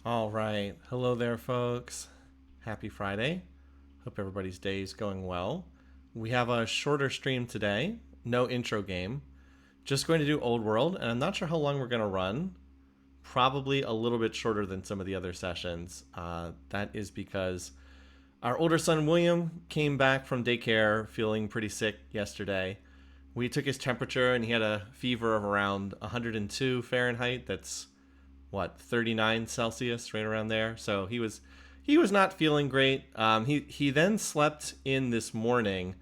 All right. Hello there, folks. Happy Friday. Hope everybody's day is going well. We have a shorter stream today. No intro game. Just going to do Old World, and I'm not sure how long we're going to run. Probably a little bit shorter than some of the other sessions. That is because our older son, William, came back from daycare feeling pretty sick yesterday. We took his temperature, and he had a fever of around 102 Fahrenheit. That's what 39 Celsius, right around there. So he was not feeling great. He then slept in this morning.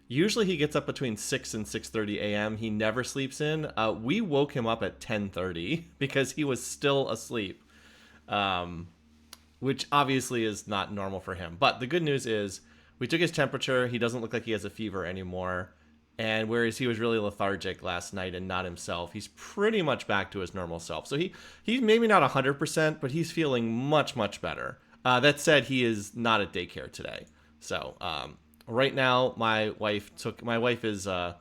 Usually he gets up between 6 and 6:30 a.m. He never sleeps in. We woke him up at 10:30 because he was still asleep, which obviously is not normal for him. But the good news is we took his temperature. He doesn't look like he has a fever anymore. And whereas he was really lethargic last night and not himself, he's pretty much back to his normal self. So he's maybe not 100%, but he's feeling much, much better. That said, he is not at daycare today. So right now, my wife is was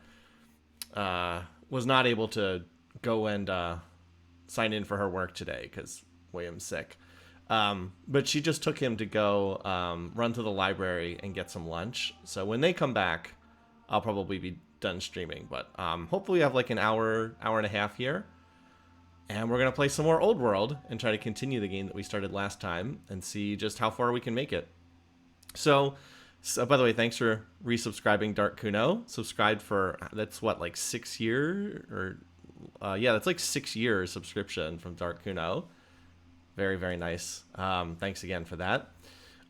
not able to go and sign in for her work today because William's sick. But she just took him to go run to the library and get some lunch. So when they come back, I'll probably be done streaming. But hopefully we have like an hour and a half here. And we're going to play some more Old World and try to continue the game that we started last time and see just how far we can make it. So by the way, thanks for resubscribing, Dark Kuno. Subscribed for, that's what, like 6 years? Yeah, that's like 6 years subscription from Dark Kuno. Very, very nice. Thanks again for that.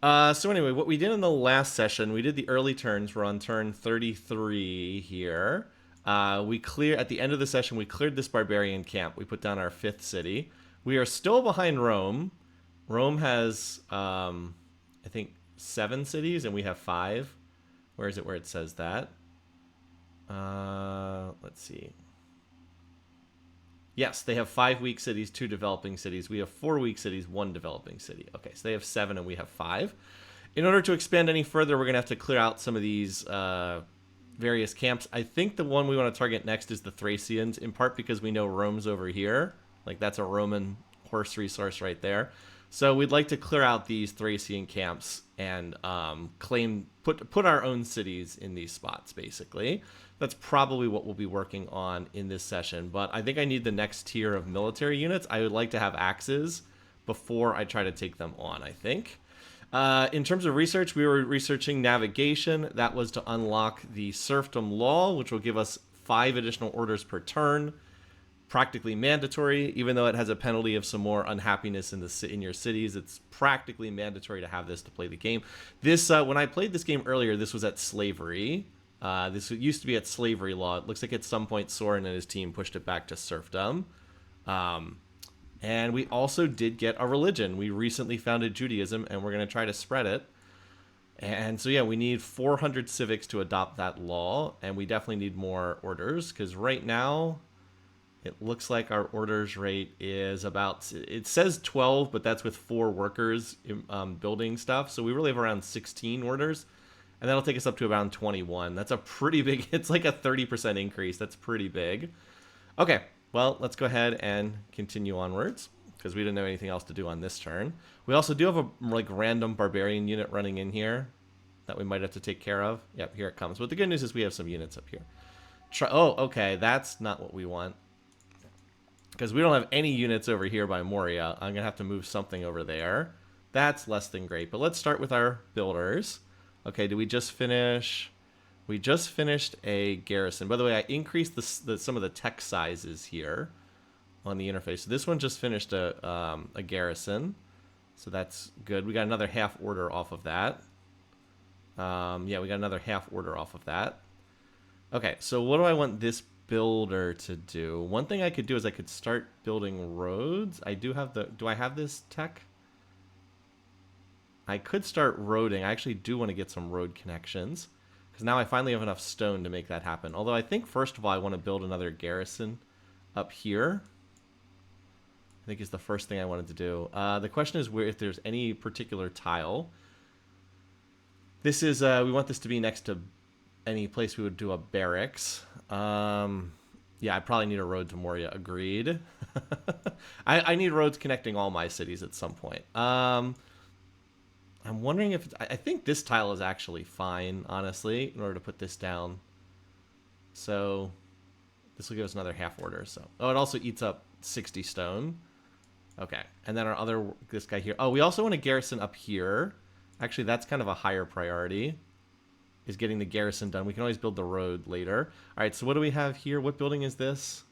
So anyway, what we did in the last session, we did the early turns. We're on turn 33 here. At the end of the session, we cleared this barbarian camp. We put down our 5th city. We are still behind Rome. Rome has, I think, 7 cities, and we have 5. Where is it where it says that? Let's see. Yes, they have 5 weak cities, 2 developing cities. We have 4 weak cities, 1 developing city. Okay, so they have 7 and we have 5. In order to expand any further, we're going to have to clear out some of these various camps. I think the one we want to target next is the Thracians, in part because we know Rome's over here. Like, that's a Roman horse resource right there. So we'd like to clear out these Thracian camps and put our own cities in these spots, basically. That's probably what we'll be working on in this session. But I think I need the next tier of military units. I would like to have axes before I try to take them on, I think. In terms of research, we were researching navigation. That was to unlock the serfdom law, which will give us 5 additional orders per turn. Practically mandatory, even though it has a penalty of some more unhappiness in your cities. It's practically mandatory to have this to play the game. This when I played this game earlier, this was at slavery. This used to be at slavery law. It looks like at some point Soren and his team pushed it back to serfdom. And we also did get a religion. We recently founded Judaism, and we're going to try to spread it. And so, yeah, we need 400 civics to adopt that law, and we definitely need more orders, because right now it looks like our orders rate is about, it says 12, but that's with 4 workers building stuff. So we really have around 16 orders, and that'll take us up to around 21. That's a pretty big, it's like a 30% increase. That's pretty big. Okay, well, let's go ahead and continue onwards, because we didn't have anything else to do on this turn. We also do have a random barbarian unit running in here that we might have to take care of. Yep, here it comes. But the good news is we have some units up here. Oh, okay, that's not what we want, because we don't have any units over here by Moria. I'm going to have to move something over there. That's less than great. But let's start with our builders. Okay, did we just finish? We just finished a garrison. By the way, I increased some of the text sizes here on the interface. So this one just finished a garrison. So that's good. We got another half order off of that. Yeah, we got another half order off of that. Okay, so what do I want this builder to do? One thing I could do is I could start building roads. I do have do I have this tech? I could start roading. I actually do want to get some road connections, because now I finally have enough stone to make that happen. Although I think first of all I want to build another garrison up here. I think is the first thing I wanted to do. The question is if there's any particular tile. This is we want this to be next to any place we would do a barracks. Yeah, I probably need a road to Moria. Agreed. I need roads connecting all my cities at some point. I'm wondering if I think this tile is actually fine, honestly, in order to put this down. So this will give us another half order. So it also eats up 60 stone. Okay, and then our other this guy here. Oh, we also want a garrison up here. Actually, that's kind of a higher priority. Is getting the garrison done. We can always build the road later. All right, so what do we have here? What building is this?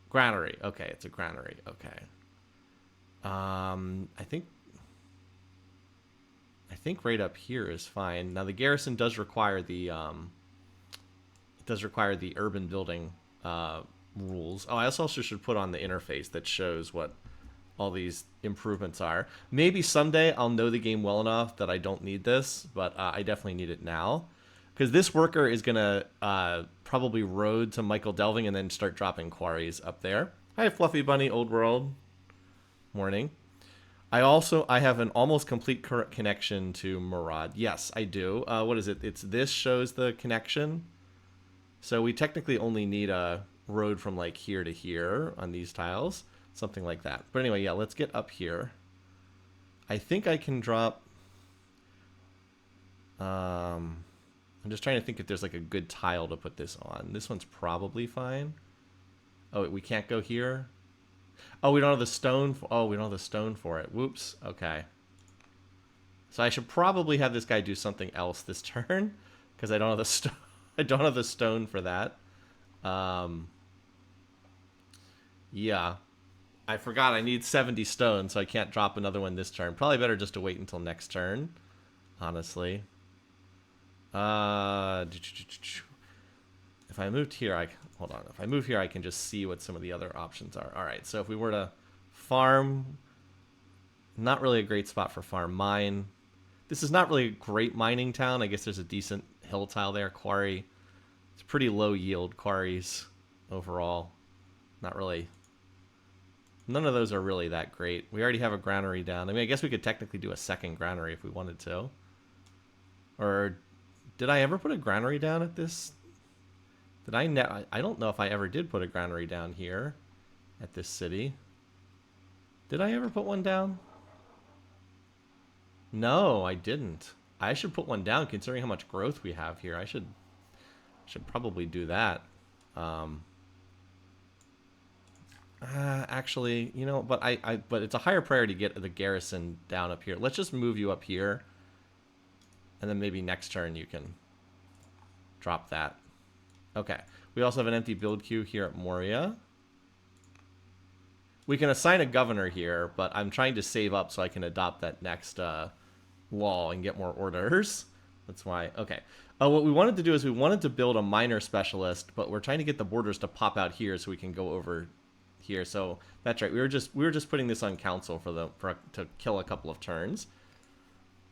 Granary. Okay, it's a granary. Okay. I think right up here is fine. Now the garrison does require the urban building rules. Oh, I also should put on the interface that shows what all these improvements are. Maybe someday I'll know the game well enough that I don't need this, but I definitely need it now. Because this worker is going to probably road to Michael Delving and then start dropping quarries up there. Hi, Fluffy Bunny, Old World. Morning. I have an almost complete connection to Murad. Yes, I do. What is it? It's this shows the connection. So we technically only need a road from like here to here on these tiles. Something like that. But anyway, yeah, let's get up here. I think I can drop... I'm just trying to think if there's like a good tile to put this on. This one's probably fine. Oh, we can't go here? Oh, we don't have the stone. We don't have the stone for it. Whoops. Okay. So I should probably have this guy do something else this turn, because I don't have the stone. I don't have the stone for that. Yeah. I forgot I need 70 stone, so I can't drop another one this turn. Probably better just to wait until next turn, honestly. If I moved here, hold on. If I move here, I can just see what some of the other options are. All right, so if we were to farm, not really a great spot for farm. Mine. This is not really a great mining town. I guess there's a decent hill tile there. Quarry. It's pretty low yield quarries overall. Not really. None of those are really that great. We already have a granary down. I mean, I guess we could technically do a second granary if we wanted to. Or did I ever put a granary down at this? Did I don't know if I ever did put a granary down here at this city. Did I ever put one down? No, I didn't. I should put one down considering how much growth we have here. I should probably do that. Actually, you know, but but it's a higher priority to get the garrison down up here. Let's just move you up here. And then maybe next turn you can drop that. Okay. We also have an empty build queue here at Moria. We can assign a governor here, but I'm trying to save up so I can adopt that next law and get more orders. That's why. Okay. What we wanted to do is we wanted to build a minor specialist, but we're trying to get the borders to pop out here so we can go over here. So that's right. We were just putting this on council to kill a couple of turns.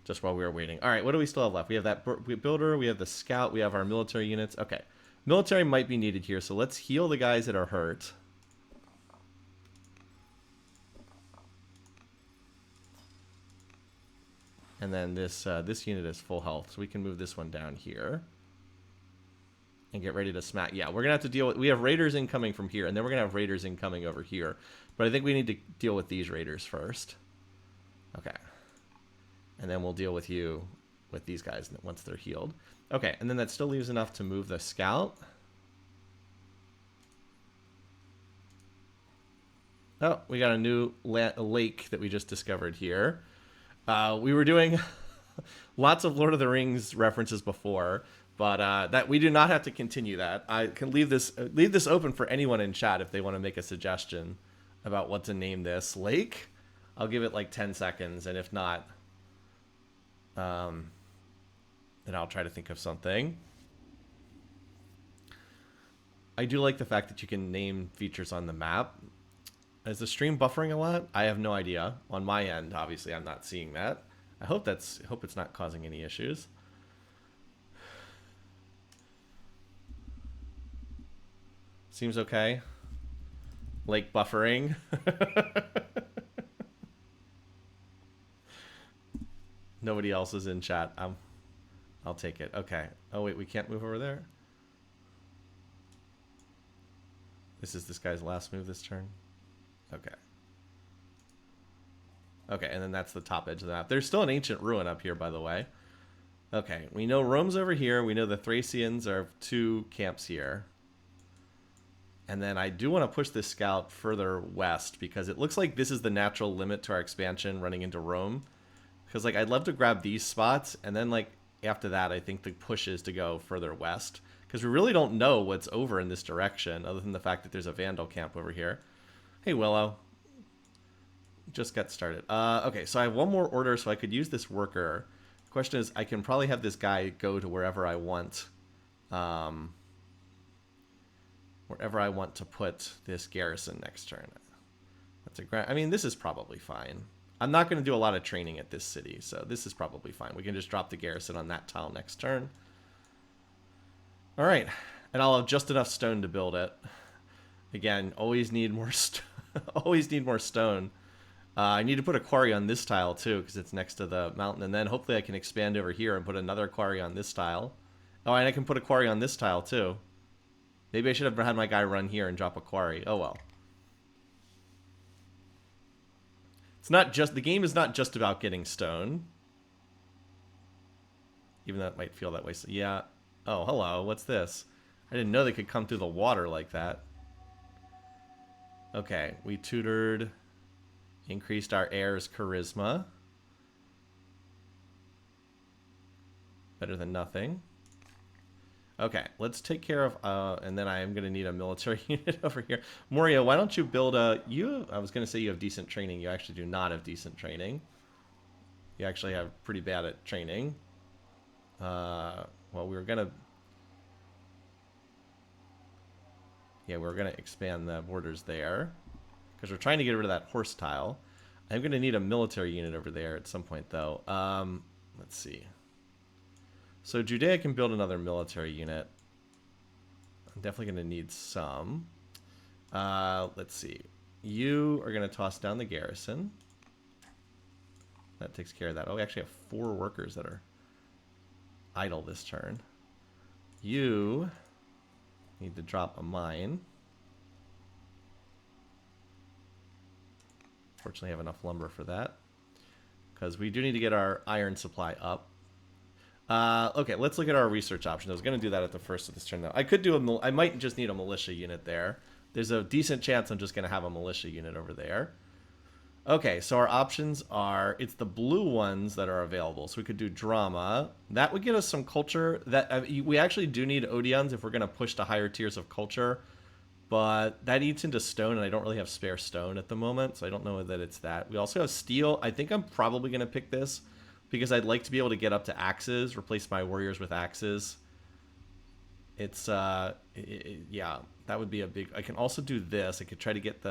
Just while we were waiting. All right, what do we still have left? We have that builder, we have the scout, we have our military units. Okay, military might be needed here, so let's heal the guys that are hurt. And then this unit is full health, so we can move this one down here. And get ready to smack. Yeah, we're going to have to deal with... We have raiders incoming from here, and then we're going to have raiders incoming over here. But I think we need to deal with these raiders first. Okay. And then we'll deal with these guys once they're healed. Okay, and then that still leaves enough to move the scout. Oh, we got a new lake that we just discovered here. We were doing lots of Lord of the Rings references before, but that we do not have to continue that. I can leave this open for anyone in chat if they want to make a suggestion about what to name this lake. I'll give it like 10 seconds, and if not... then I'll try to think of something. I do like the fact that you can name features on the map. Is the stream buffering a lot? I have no idea. On my end, obviously, I'm not seeing that. I hope it's not causing any issues. Seems okay. Lake buffering. Nobody else is in chat. I'll take it. Okay. Oh wait, we can't move over there. This is this guy's last move this turn. Okay. Okay, and then that's the top edge of the map. There's still an ancient ruin up here, by the way. Okay, we know Rome's over here. We know the Thracians are 2 camps here. And then I do want to push this scout further west because it looks like this is the natural limit to our expansion running into Rome. Because, like, I'd love to grab these spots, and then, like, after that, I think the push is to go further west. Because we really don't know what's over in this direction, other than the fact that there's a Vandal camp over here. Hey, Willow. Just got started. Okay, so I have one more order, so I could use this worker. The question is, I can probably have this guy go to wherever I want. Wherever I want to put this garrison next turn. That's a I mean, this is probably fine. I'm not going to do a lot of training at this city, so this is probably fine. We can just drop the garrison on that tile next turn. All right, and I'll have just enough stone to build it. Again, always need more always need more stone. I need to put a quarry on this tile too, because it's next to the mountain, and then hopefully I can expand over here and put another quarry on this tile. Oh, and I can put a quarry on this tile too. Maybe I should have had my guy run here and drop a quarry. Oh well. It's not just, the game is not just about getting stone. Even though it might feel that way. So, yeah. Oh, hello. What's this? I didn't know they could come through the water like that. Okay. We tutored. Increased our heir's charisma. Better than nothing. Okay, let's take care of, and then I am going to need a military unit over here. Moria, why don't you build a, I was going to say you have decent training. You actually do not have decent training. You actually have pretty bad at training. Well, we were going to, yeah, we were going to expand the borders there. Because we're trying to get rid of that horse tile. I'm going to need a military unit over there at some point, though. Let's see. So Judea can build another military unit. I'm definitely going to need some. Let's see. You are going to toss down the garrison. That takes care of that. Oh, we actually have 4 workers that are idle this turn. You need to drop a mine. Fortunately, I have enough lumber for that. Because we do need to get our iron supply up. Okay, let's look at our research option. I was going to do that at the first of this turn, though. I could do I might just need a militia unit there. There's a decent chance I'm just going to have a militia unit over there. Okay, so our options are, it's the blue ones that are available. So we could do drama. That would get us some culture. That we actually do need Odeons if we're going to push to higher tiers of culture. But that eats into stone, and I don't really have spare stone at the moment, so I don't know that it's that. We also have steel. I think I'm probably going to pick this because I'd like to be able to get up to axes, replace my warriors with axes. It's, yeah, that would be a big... I can also do this. I could try to get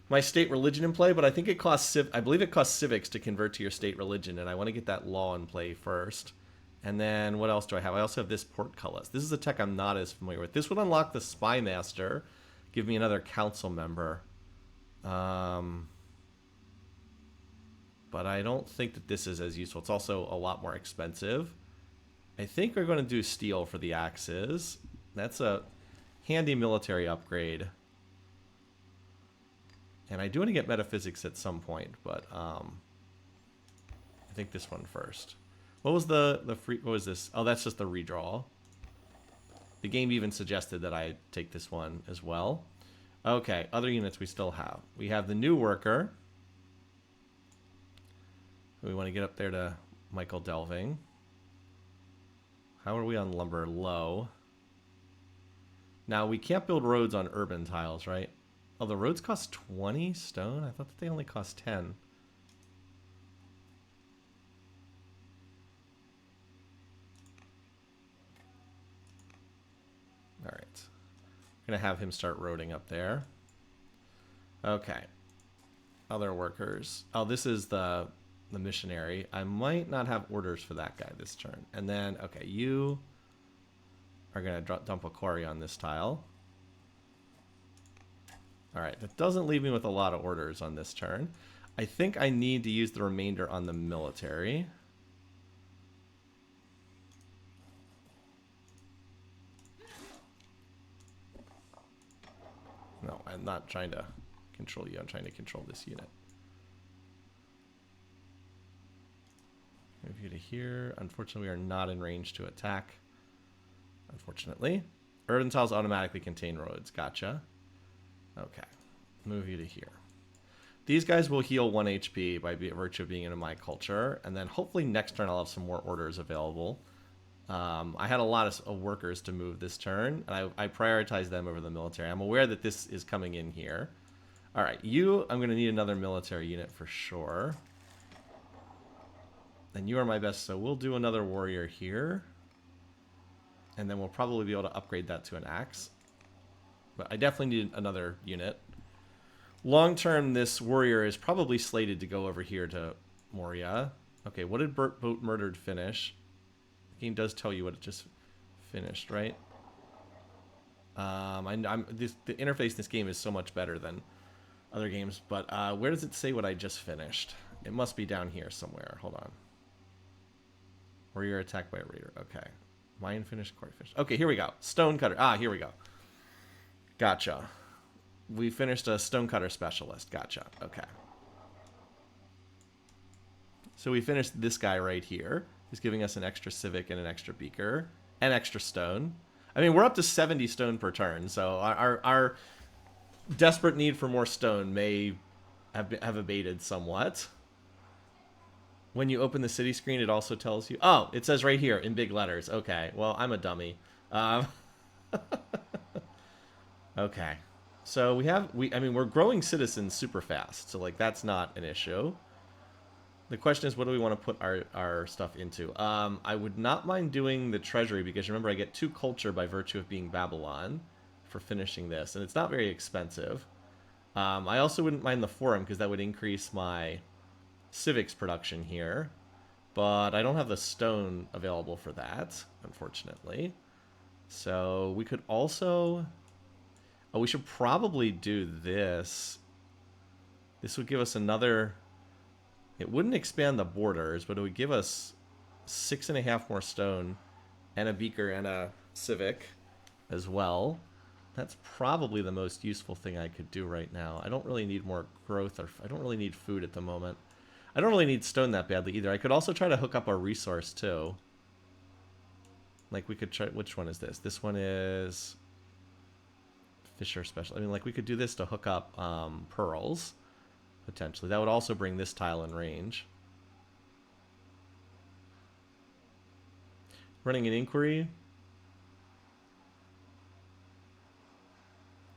my state religion in play, but I think it costs... I believe it costs civics to convert to your state religion, and I want to get that law in play first. And then what else do I have? I also have this portcullis. This is a tech I'm not as familiar with. This would unlock the Spy Master, give me another council member. But I don't think that this is as useful. It's also a lot more expensive. I think we're going to do steel for the axes. That's a handy military upgrade. And I do want to get metaphysics at some point, but I think this one first. What was the free? What was this? Oh, that's just the redraw. The game even suggested that I take this one as well. Okay, other units we still have. We have the new worker. We want to get up there to Michael Delving. How are we on lumber? Low. Now, we can't build roads on urban tiles, right? Oh, the roads cost 20 stone? I thought that they only cost 10. All right. I'm going to have him start roading up there. Okay. Other workers. Oh, this is the missionary. I might not have orders for that guy this turn. And then, okay, you are going to dump a quarry on this tile. All right, that doesn't leave me with a lot of orders on this turn. I think I need to use the remainder on the military. I'm not trying to control you. I'm trying to control this unit. Move you to here. Unfortunately, we are not in range to attack. Unfortunately. Urban tiles automatically contain roads. Gotcha. Okay. Move you to here. These guys will heal 1 HP by virtue of being in my culture. And then hopefully next turn I'll have some more orders available. I had a lot of workers to move this turn, and I prioritized them over the military. I'm aware that this is coming in here. All right, I'm going to need another military unit for sure. And you are my best, so we'll do another warrior here. And then we'll probably be able to upgrade that to an axe. But I definitely need another unit. Long term, this warrior is probably slated to go over here to Moria. Okay, what did Boat Murdered finish? The game does tell you what it just finished, right? The interface in this game is so much better than other games, but where does it say what I just finished? It must be down here somewhere. Hold on. Warrior attacked by a raider. Okay. Mine finished, Quarry finished. Okay, here we go. Stonecutter. Ah, here we go. Gotcha. We finished a Stonecutter specialist. Gotcha. Okay. So we finished this guy right here. He's giving us an extra civic and an extra beaker and extra stone. I mean, we're up to 70 stone per turn, so our desperate need for more stone may have abated somewhat. When you open the city screen, it also tells you... Oh, it says right here in big letters. Okay, well, I'm a dummy. Okay. So we're growing citizens super fast, so like that's not an issue. The question is, what do we want to put our stuff into? I would not mind doing the treasury, because remember I get 2 culture by virtue of being Babylon for finishing this, and it's not very expensive. I also wouldn't mind the forum, because that would increase my civics production here, but I don't have the stone available for that, unfortunately. So we could also... Oh, we should probably do this. This would give us another... It wouldn't expand the borders, but it would give us 6.5 more stone and a beaker and a civic as well. That's probably the most useful thing I could do right now. I don't really need more growth, or I don't really need food at the moment. I don't really need stone that badly either. I could also try to hook up our resource too. Like we could try... Which one is this? This one is... Fisher Special. I mean, like we could do this to hook up pearls. Potentially. That would also bring this tile in range. Running an inquiry.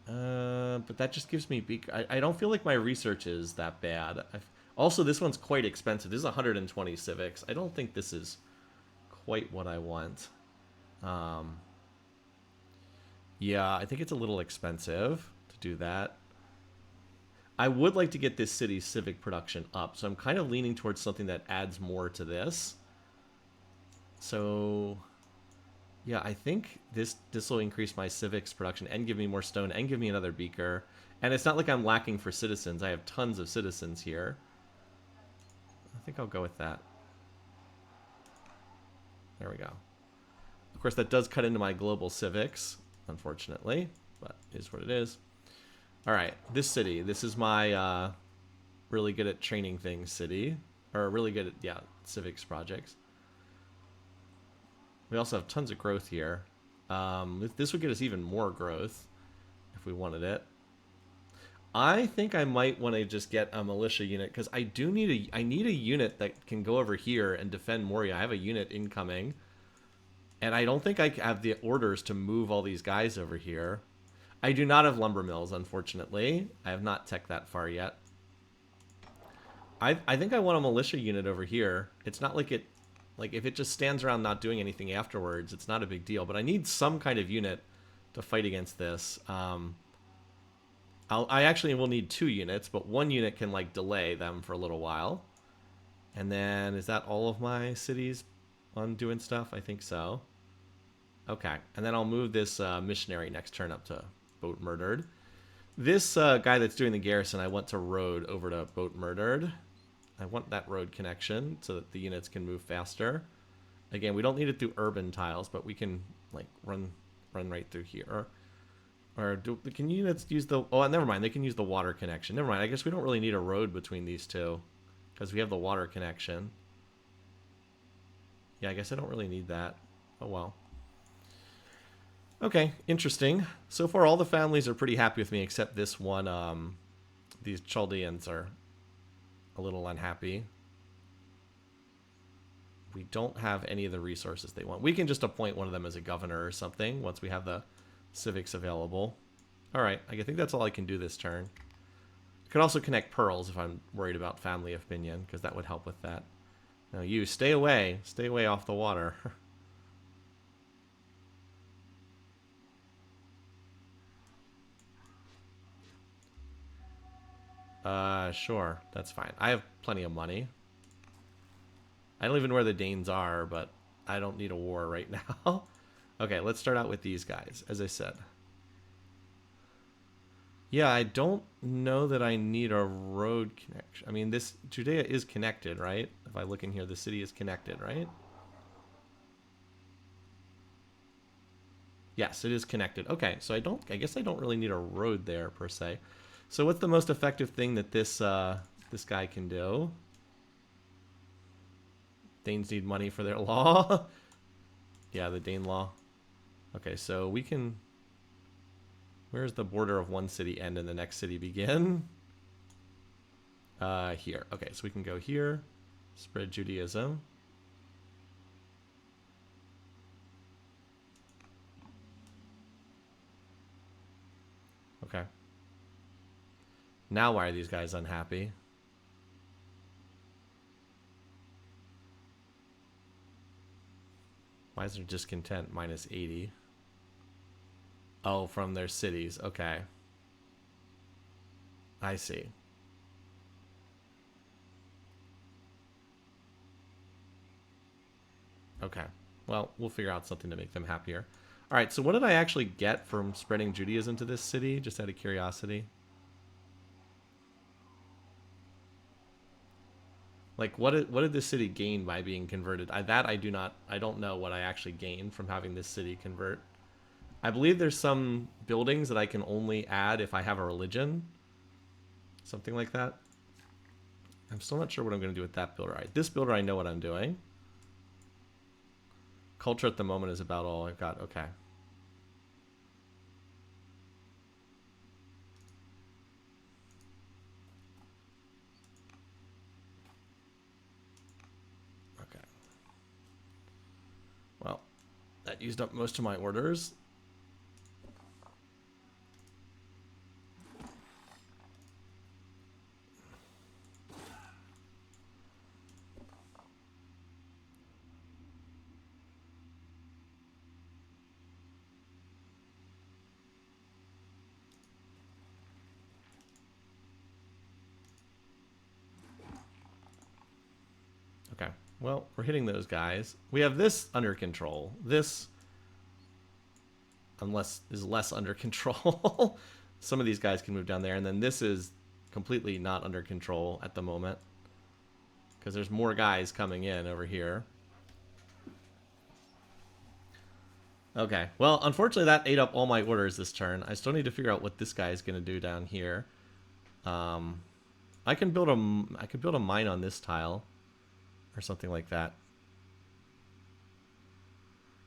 But that just gives me... I don't feel like my research is that bad. Also, this one's quite expensive. This is 120 civics. I don't think this is quite what I want. Yeah, I think it's a little expensive to do that. I would like to get this city's civic production up, so I'm kind of leaning towards something that adds more to this. So, yeah, I think this will increase my civics production and give me more stone and give me another beaker. And it's not like I'm lacking for citizens. I have tons of citizens here. I think I'll go with that. There we go. Of course, that does cut into my global civics, unfortunately, but it is what it is. All right, this city. This is my really good at training things city. Or really good at, yeah, civics projects. We also have tons of growth here. This would get us even more growth if we wanted it. I think I might want to just get a militia unit, because I need a unit that can go over here and defend Moria. I have a unit incoming, and I don't think I have the orders to move all these guys over here. I do not have lumber mills, unfortunately. I have not teched that far yet. I think I want a militia unit over here. It's not like it... Like, if it just stands around not doing anything afterwards, it's not a big deal. But I need some kind of unit to fight against this. I actually will need 2 units, but 1 unit can, like, delay them for a little while. And then, is that all of my cities on doing stuff? I think so. Okay. And then I'll move this missionary next turn up to Boat Murdered. This guy that's doing the garrison, I want to road over to Boat Murdered. I want that road connection so that the units can move faster. Again, we don't need it through urban tiles, but we can like run right through here. Or can units use the... Oh, never mind. They can use the water connection. Never mind. I guess we don't really need a road between these two. Because we have the water connection. Yeah, I guess I don't really need that. Oh, well. Okay, interesting. So far, all the families are pretty happy with me, except this one. These Chaldeans are a little unhappy. We don't have any of the resources they want. We can just appoint one of them as a governor or something once we have the civics available. All right, I think that's all I can do this turn. I could also connect pearls if I'm worried about family opinion, because that would help with that. Now you, stay away. Stay away off the water. Sure. That's fine. I have plenty of money. I don't even know where the Danes are, but I don't need a war right now. Okay, let's start out with these guys, as I said. Yeah, I don't know that I need a road connection. I mean, this Judea is connected, right? If I look in here, the city is connected, right? Yes, it is connected. Okay, so I guess I don't really need a road there per se. So what's the most effective thing that this guy can do? Danes need money for their law. Yeah, the Dane law. Okay, so we can... Where's the border of one city end and the next city begin? Here. Okay, so we can go here. Spread Judaism. Okay. Now why are these guys unhappy? Why is there discontent? Minus 80. Oh, from their cities. Okay. I see. Okay. Well, we'll figure out something to make them happier. All right, so what did I actually get from spreading Judaism to this city? Just out of curiosity. Like, what did this city gain by being converted? I don't know what I actually gained from having this city convert. I believe there's some buildings that I can only add if I have a religion. Something like that. I'm still not sure what I'm going to do with that builder. All right, this builder, I know what I'm doing. Culture at the moment is about all I've got. Okay. Okay. Well, that used up most of my orders. Okay. Well, we're hitting those guys. We have this under control. This, unless, is less under control. Some of these guys can move down there. And then this is completely not under control at the moment. Because there's more guys coming in over here. Okay. Well, unfortunately, that ate up all my orders this turn. I still need to figure out what this guy is going to do down here. I can build a mine on this tile. Or something like that.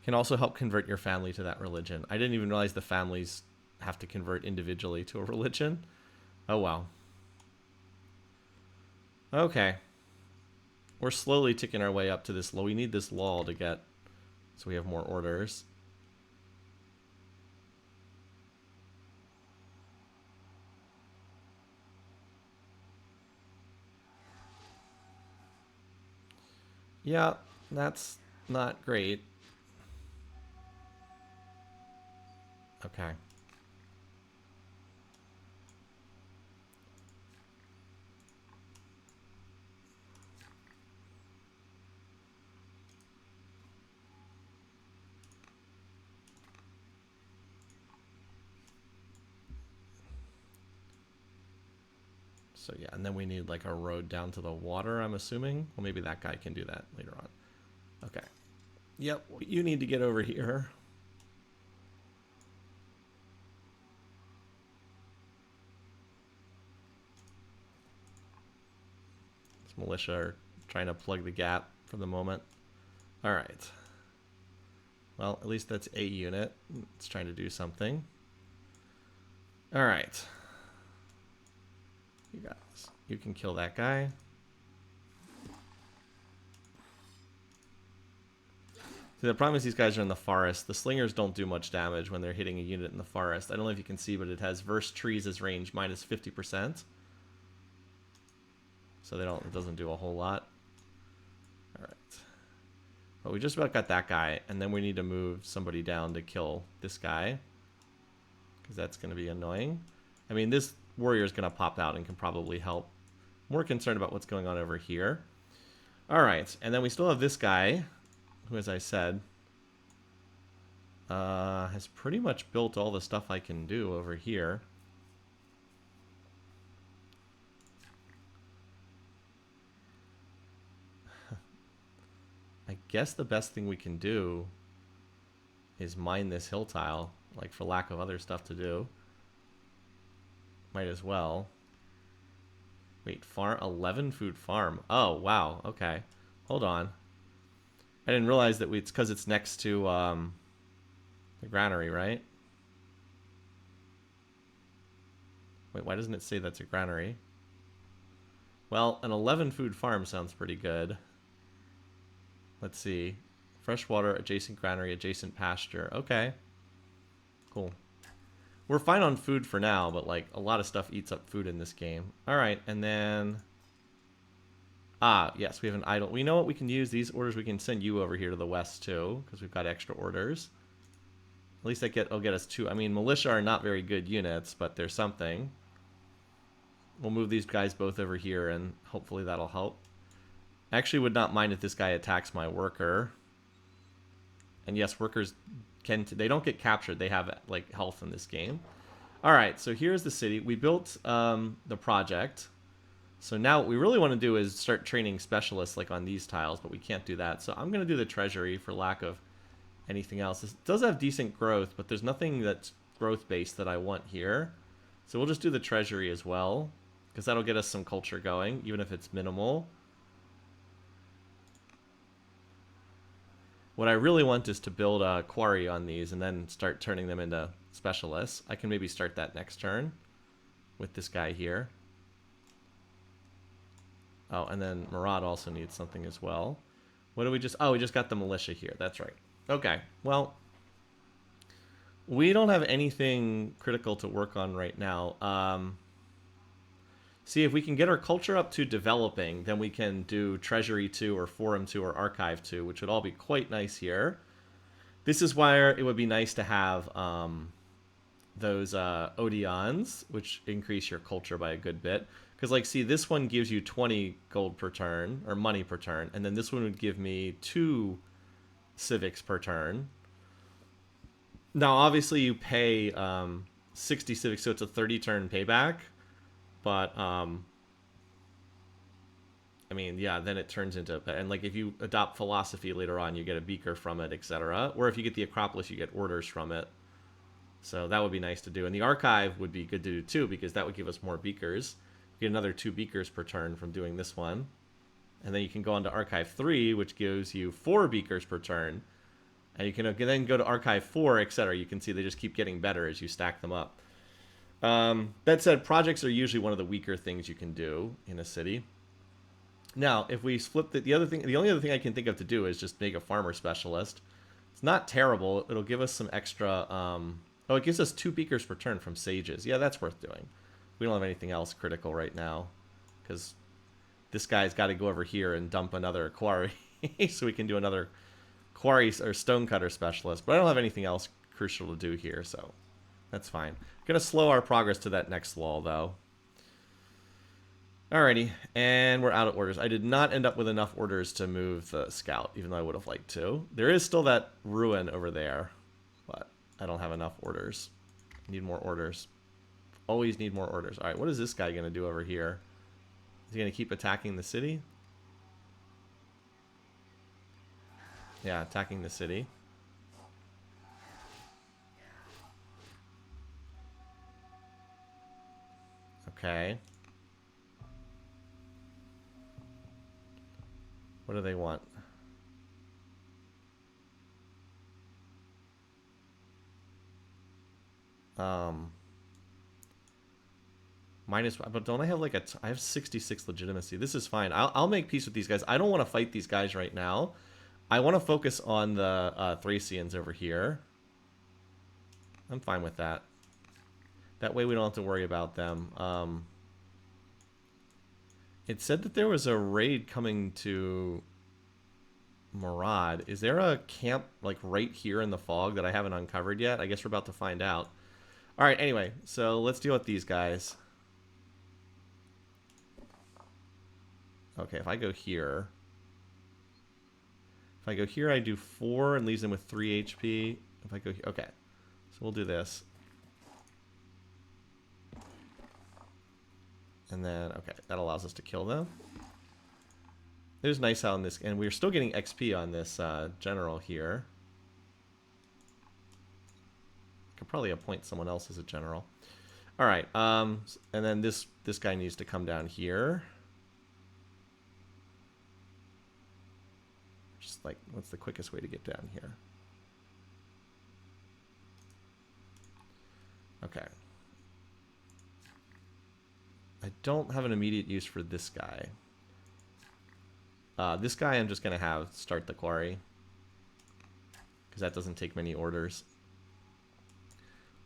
Can also help convert your family to that religion. I didn't even realize the families have to convert individually to a religion. Oh, well. Okay. We're slowly ticking our way up to this law. We need this law to get... So we have more orders. Yeah, that's not great. Okay. So yeah, and then we need like a road down to the water, I'm assuming. Well, maybe that guy can do that later on. Okay. Yep, you need to get over here. This militia are trying to plug the gap for the moment. All right. Well, at least that's a unit. It's trying to do something. All right. You guys, you can kill that guy. See, the problem is these guys are in the forest. The slingers don't do much damage when they're hitting a unit in the forest. I don't know if you can see, but it has verse trees as range minus 50%. So it doesn't do a whole lot. All right. But we just about got that guy, and then we need to move somebody down to kill this guy, because that's going to be annoying. I mean, this warrior is going to pop out and can probably help. More concerned about what's going on over here. All right, and then we still have this guy, who, as I said, has pretty much built all the stuff I can do over here. I guess the best thing we can do is mine this hill tile, like for lack of other stuff to do. Might as well. Wait, farm 11 food farm. Oh, wow. Okay. Hold on. I didn't realize that it's because it's next to the granary, right? Wait, why doesn't it say that's a granary? Well, an 11 food farm sounds pretty good. Let's see. Freshwater, adjacent granary, adjacent pasture. Okay. Cool. We're fine on food for now, but like a lot of stuff eats up food in this game. All right, and then... Ah, yes, we have an idle. We know what we can use. These orders, we can send you over here to the west too, because we've got extra orders. At least it'll get us two. I mean, militia are not very good units, but there's something. We'll move these guys both over here, and hopefully that'll help. I actually would not mind if this guy attacks my worker. And yes, workers they don't get captured. They have like health in this game. All right, so here's the city. We built the project. So now what we really want to do is start training specialists like on these tiles, but we can't do that. So I'm going to do the treasury for lack of anything else. This does have decent growth, but there's nothing that's growth-based that I want here. So we'll just do the treasury as well, because that'll get us some culture going, even if it's minimal. What I really want is to build a quarry on these and then start turning them into specialists. I can maybe start that next turn with this guy here. Oh, and then Murad also needs something as well. What do we just... Oh, we just got the militia here. That's right. Okay, well, we don't have anything critical to work on right now. See, if we can get our culture up to developing, then we can do Treasury 2 or Forum 2 or Archive 2, which would all be quite nice here. This is why it would be nice to have those Odeons, which increase your culture by a good bit. Because, like, see, this one gives you 20 gold per turn, or money per turn, and then this one would give me 2 civics per turn. Now, obviously, you pay 60 civics, so it's a 30-turn payback. But, I mean, yeah, then it turns into... And, like, if you adopt philosophy later on, you get a beaker from it, etc. Or if you get the Acropolis, you get orders from it. So that would be nice to do. And the Archive would be good to do, too, because that would give us more beakers. You get another 2 beakers per turn from doing this one. And then you can go on to Archive 3, which gives you 4 beakers per turn. And you can then go to Archive 4, etc. You can see they just keep getting better as you stack them up. That said, projects are usually one of the weaker things you can do in a city. Now, if we flip the only other thing I can think of to do is just make a farmer specialist. It's not terrible. It'll give us some extra... oh, it gives us 2 beakers per turn from sages. Yeah, that's worth doing. We don't have anything else critical right now, because this guy's got to go over here and dump another quarry, so we can do another quarry or stonecutter specialist. But I don't have anything else crucial to do here, so that's fine. Gonna slow our progress to that next lull, though. Alrighty, and we're out of orders. I did not end up with enough orders to move the scout, even though I would have liked to. There is still that ruin over there, but I don't have enough orders. Need more orders. Always need more orders. Alright, what is this guy gonna do over here? Is he gonna keep attacking the city? Yeah, attacking the city. Okay. What do they want? Minus, but don't I have like I have 66 legitimacy. This is fine. I'll make peace with these guys. I don't want to fight these guys right now. I want to focus on the Thracians over here. I'm fine with that. That way we don't have to worry about them. It said that there was a raid coming to Murad. Is there a camp like right here in the fog that I haven't uncovered yet? I guess we're about to find out. All right, anyway, so let's deal with these guys. Okay, if I go here... If I go here, I do 4 and leaves them with 3 HP. If I go here... Okay, so we'll do this. And then, okay, that allows us to kill them. It was nice how in this... And we're still getting XP on this general here. Could probably appoint someone else as a general. All right, and then this guy needs to come down here. Just like, what's the quickest way to get down here? Okay. I don't have an immediate use for this guy. This guy I'm just going to have start the quarry. Because that doesn't take many orders.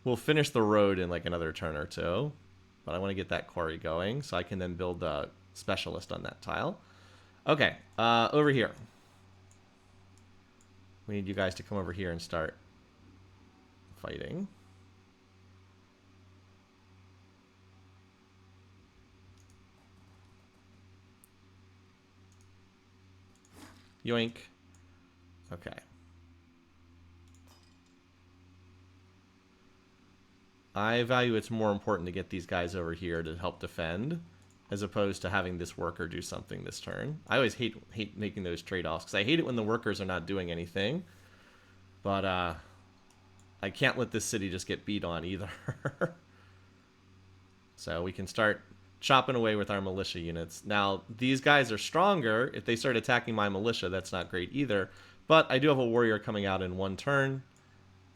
We'll finish the road in like another turn or two. But I want to get that quarry going so I can then build a specialist on that tile. Okay, over here. We need you guys to come over here and start fighting. Yoink. Okay. I value it's more important to get these guys over here to help defend as opposed to having this worker do something this turn. I always hate making those trade-offs because I hate it when the workers are not doing anything. But I can't let this city just get beat on either. So we can start chopping away with our militia units. Now, these guys are stronger. If they start attacking my militia, that's not great either. But I do have a warrior coming out in 1 turn.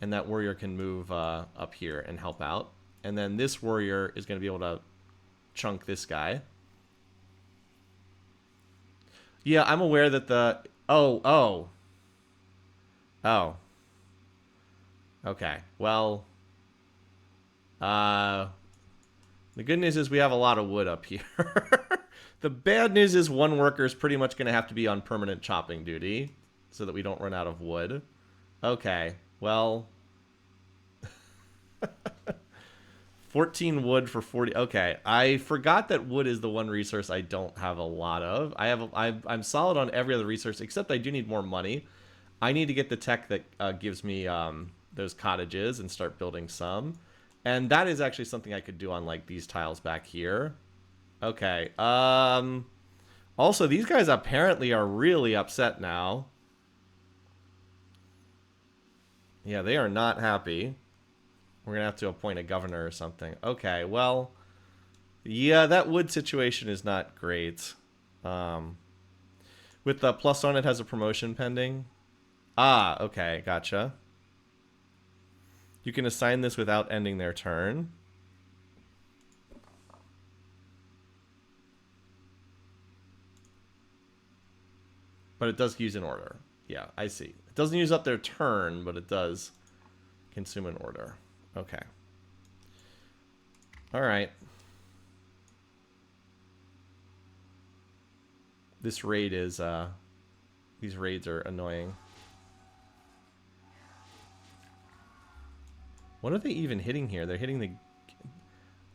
And that warrior can move up here and help out. And then this warrior is going to be able to chunk this guy. Yeah, I'm aware that the... Oh. Okay, well... The good news is we have a lot of wood up here. The bad news is one worker is pretty much going to have to be on permanent chopping duty so that we don't run out of wood. Okay, well... 14 wood for 40. Okay, I forgot that wood is the one resource I don't have a lot of. I'm solid on every other resource, except I do need more money. I need to get the tech that gives me those cottages and start building some. And that is actually something I could do on like these tiles back here. Okay. Also, these guys apparently are really upset now. Yeah, they are not happy. We're going to have to appoint a governor or something. Okay, well, yeah, that wood situation is not great. With the plus on, it has a promotion pending. Ah, okay, gotcha. You can assign this without ending their turn. But it does use an order. Yeah, I see. It doesn't use up their turn, but it does consume an order. Okay. All right. This raid is, these raids are annoying. What are they even hitting here? They're hitting the...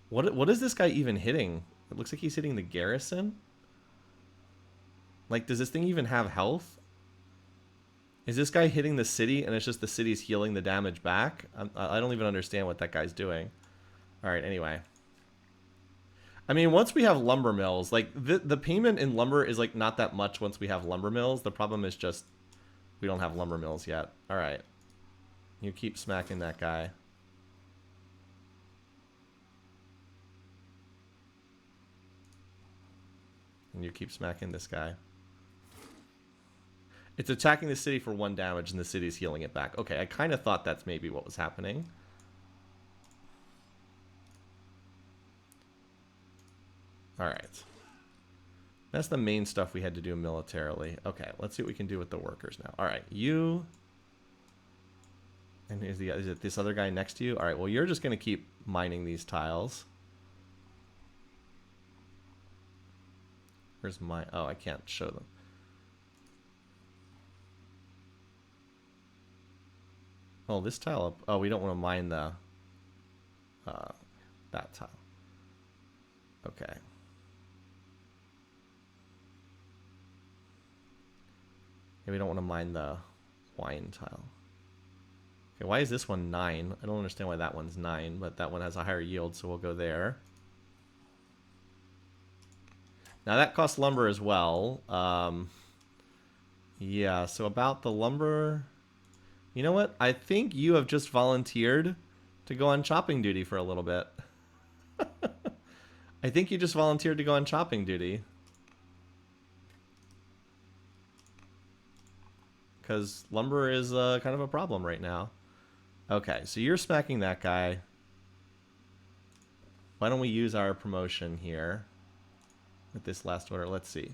What is this guy even hitting? It looks like he's hitting the garrison. Like, does this thing even have health? Is this guy hitting the city and it's just the city's healing the damage back? I don't even understand what that guy's doing. All right, anyway. I mean, once we have lumber mills, like the payment in lumber is like not that much once we have lumber mills. The problem is just we don't have lumber mills yet. All right. You keep smacking that guy. And you keep smacking this guy. It's attacking the city for 1 damage, and the city's healing it back. Okay, I kind of thought that's maybe what was happening. Alright. That's the main stuff we had to do militarily. Okay, let's see what we can do with the workers now. Alright, you... And is it this other guy next to you? Alright, well, you're just going to keep mining these tiles. Where's my... Oh, I can't show them. Oh, this tile up... Oh, we don't want to mine the... that tile. Okay. Yeah, we don't want to mine the wine tile. Okay, why is this one 9? I don't understand why that one's 9, but that one has a higher yield, so we'll go there. Now that costs lumber as well. Yeah, so about the lumber... You know what? I think you have just volunteered to go on chopping duty for a little bit. I think you just volunteered to go on chopping duty. Because lumber is kind of a problem right now. Okay, so you're smacking that guy. Why don't we use our promotion here with this last order? Let's see.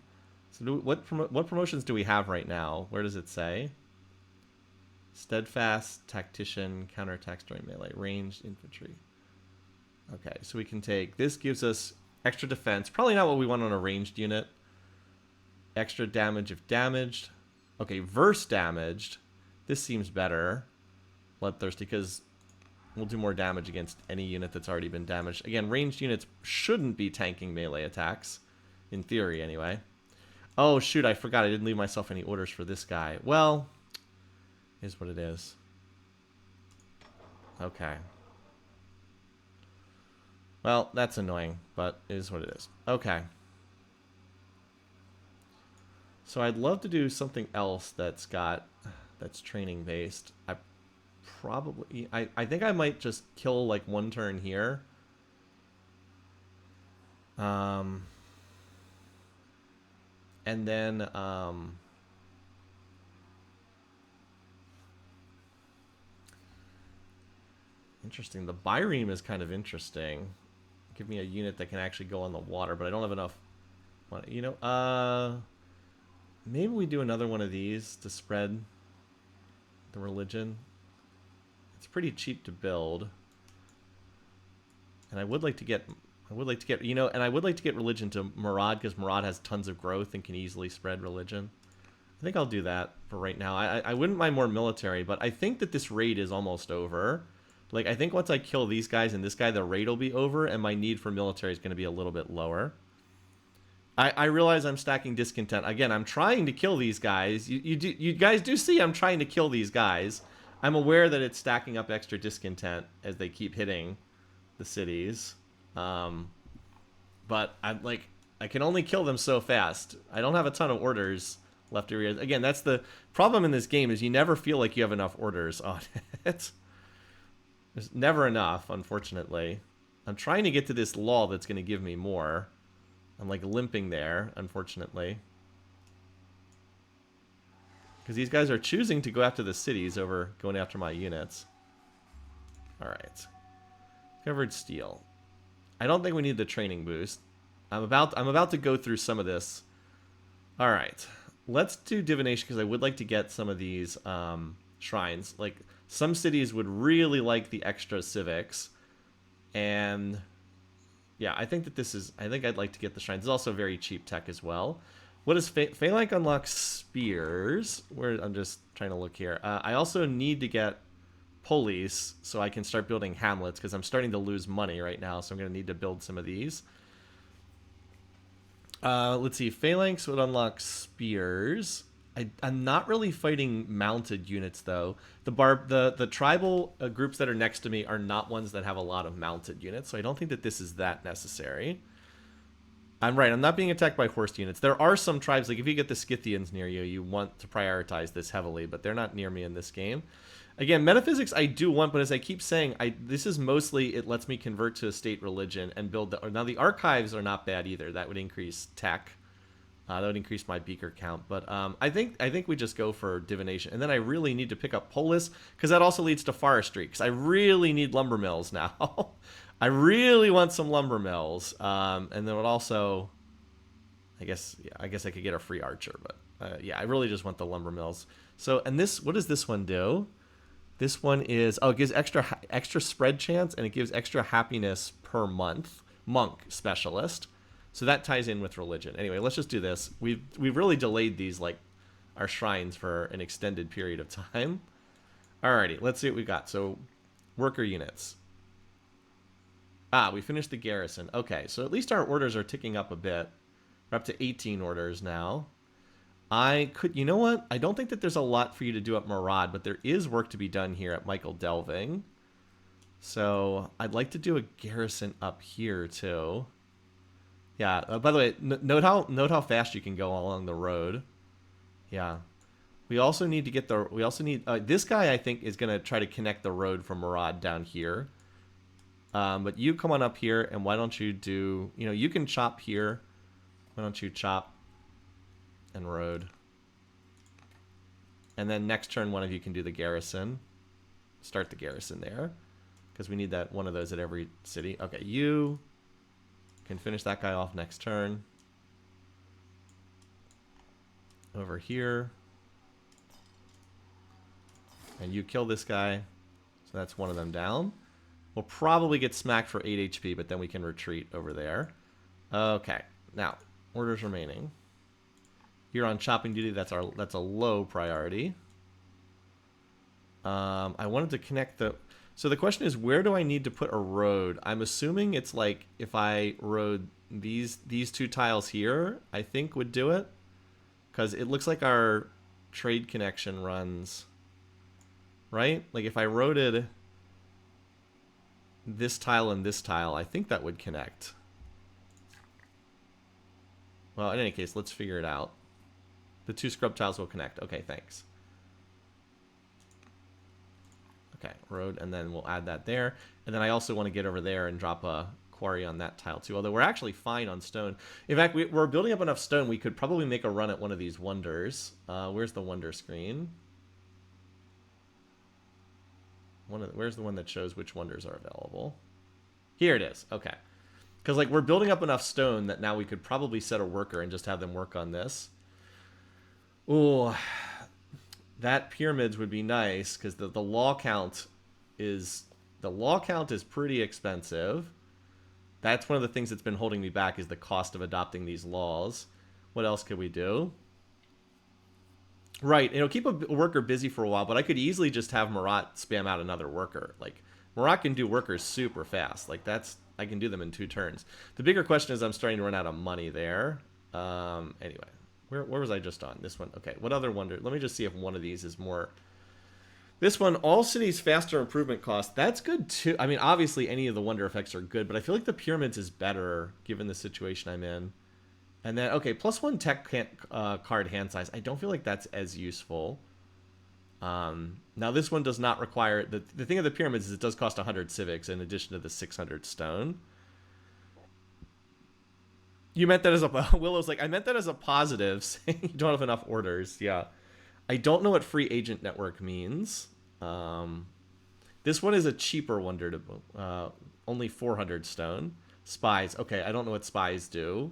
So what promotions do we have right now? Where does it say? Steadfast, tactician, counterattacks during melee, ranged infantry. Okay, so we can take... This gives us extra defense. Probably not what we want on a ranged unit. Extra damage if damaged. Okay, verse damaged. This seems better. Bloodthirsty, because we'll do more damage against any unit that's already been damaged. Again, ranged units shouldn't be tanking melee attacks. In theory, anyway. Oh, shoot, I forgot. I didn't leave myself any orders for this guy. Well... is what it is. Okay. Well, that's annoying, but it is what it is. Okay. So I'd love to do something else that's training based. I think I might just kill like 1 turn here. And then interesting. The Byreme is kind of interesting. Give me a unit that can actually go on the water, but I don't have enough. You know, maybe we do another one of these to spread the religion. It's pretty cheap to build, and I would like to get, you know, and I would like to get religion to Murad because Murad has tons of growth and can easily spread religion. I think I'll do that for right now. I wouldn't mind more military, but I think that this raid is almost over. Like, I think once I kill these guys and this guy, the raid will be over, and my need for military is going to be a little bit lower. I realize I'm stacking discontent. Again, I'm trying to kill these guys. You guys do see I'm trying to kill these guys. I'm aware that it's stacking up extra discontent as they keep hitting the cities. But I can only kill them so fast. I don't have a ton of orders left to read. Again, that's the problem in this game is you never feel like you have enough orders on it. There's never enough, unfortunately. I'm trying to get to this law that's going to give me more. I'm like limping there, unfortunately. Because these guys are choosing to go after the cities over going after my units. Alright. Covered steel. I don't think we need the training boost. I'm about to go through some of this. Alright. Let's do divination because I would like to get some of these shrines. Like, some cities would really like the extra civics. And yeah, I think that this is... I think I'd like to get the shrines. It's also very cheap tech as well. What does Phalanx unlock? Spears. I'm just trying to look here. I also need to get police so I can start building hamlets because I'm starting to lose money right now, so I'm going to need to build some of these. Let's see. Phalanx would unlock spears. I'm not really fighting mounted units though. The tribal groups that are next to me are not ones that have a lot of mounted units, so I don't think that this is that necessary. I'm right. I'm not being attacked by horsed units. There are some tribes, like if you get the Scythians near you, you want to prioritize this heavily, but they're not near me in this game. Again, metaphysics I do want, but as I keep saying, this is mostly it lets me convert to a state religion and build the... Now the archives are not bad either. That would increase tech. That would increase my beaker count, but I think we just go for divination, and then I really need to pick up polis because that also leads to forestry. Because I really need lumber mills now. I really want some lumber mills, and then it also, I guess I could get a free archer, but yeah, I really just want the lumber mills. So, and this, what does this one do? This one is, oh, it gives extra spread chance, and it gives extra happiness per month. Monk specialist. So that ties in with religion. Anyway, let's just do this. We've really delayed these, like, our shrines for an extended period of time. Alrighty, let's see what we got. So, worker units. We finished the garrison. Okay, so at least our orders are ticking up a bit. We're up to 18 orders now. You know what? I don't think that there's a lot for you to do at Murad, but there is work to be done here at Michael Delving. So, I'd like to do a garrison up here, too. Yeah. By the way, note how fast you can go along the road. Yeah. We also need to get the. We also need this guy. I think is gonna try to connect the road from Murad down here. But you come on up here, and why don't you do? You know, you can chop here. Why don't you chop and road? And then next turn, one of you can do the garrison. Start the garrison there, because we need that one of those at every city. Okay, you can finish that guy off next turn. Over here. And you kill this guy. So that's one of them down. We'll probably get smacked for 8 HP, but then we can retreat over there. Okay. Now, orders remaining. You're on chopping duty. That's a low priority. I wanted to connect the... So the question is, where do I need to put a road? I'm assuming it's like if I rode these two tiles here, I think would do it. Because it looks like our trade connection runs, right? Like if I roaded this tile and this tile, I think that would connect. Well, in any case, let's figure it out. The two scrub tiles will connect. Okay, thanks. Okay, road, and then we'll add that there. And then I also want to get over there and drop a quarry on that tile too, although we're actually fine on stone. In fact, we're building up enough stone, we could probably make a run at one of these wonders. Where's the wonder screen? Where's the one that shows which wonders are available? Here it is. Okay. Because like we're building up enough stone that now we could probably set a worker and just have them work on this. Ooh, that pyramids would be nice because the law count is pretty expensive. That's one of the things that's been holding me back is the cost of adopting these laws. What else could we do? Right, it'll keep a worker busy for a while, but I could easily just have Marat spam out another worker. Like Marat can do workers super fast. Like I can do them in 2 turns. The bigger question is I'm starting to run out of money there. Anyway, where was I just on? This one. Okay, what other wonder? Let me just see if one of these is more. This one, all cities faster improvement cost. That's good too. I mean, obviously any of the wonder effects are good, but I feel like the pyramids is better given the situation I'm in. And then, okay, +1 tech card hand size. I don't feel like that's as useful. Now this one does not require, the thing of the pyramids is it does cost 100 civics in addition to the 600 stone. You meant that as a, Willow's like, I meant that as a positive, saying you don't have enough orders. Yeah. I don't know what free agent network means. This one is a cheaper wonder to, only 400 stone. Spies. Okay, I don't know what spies do.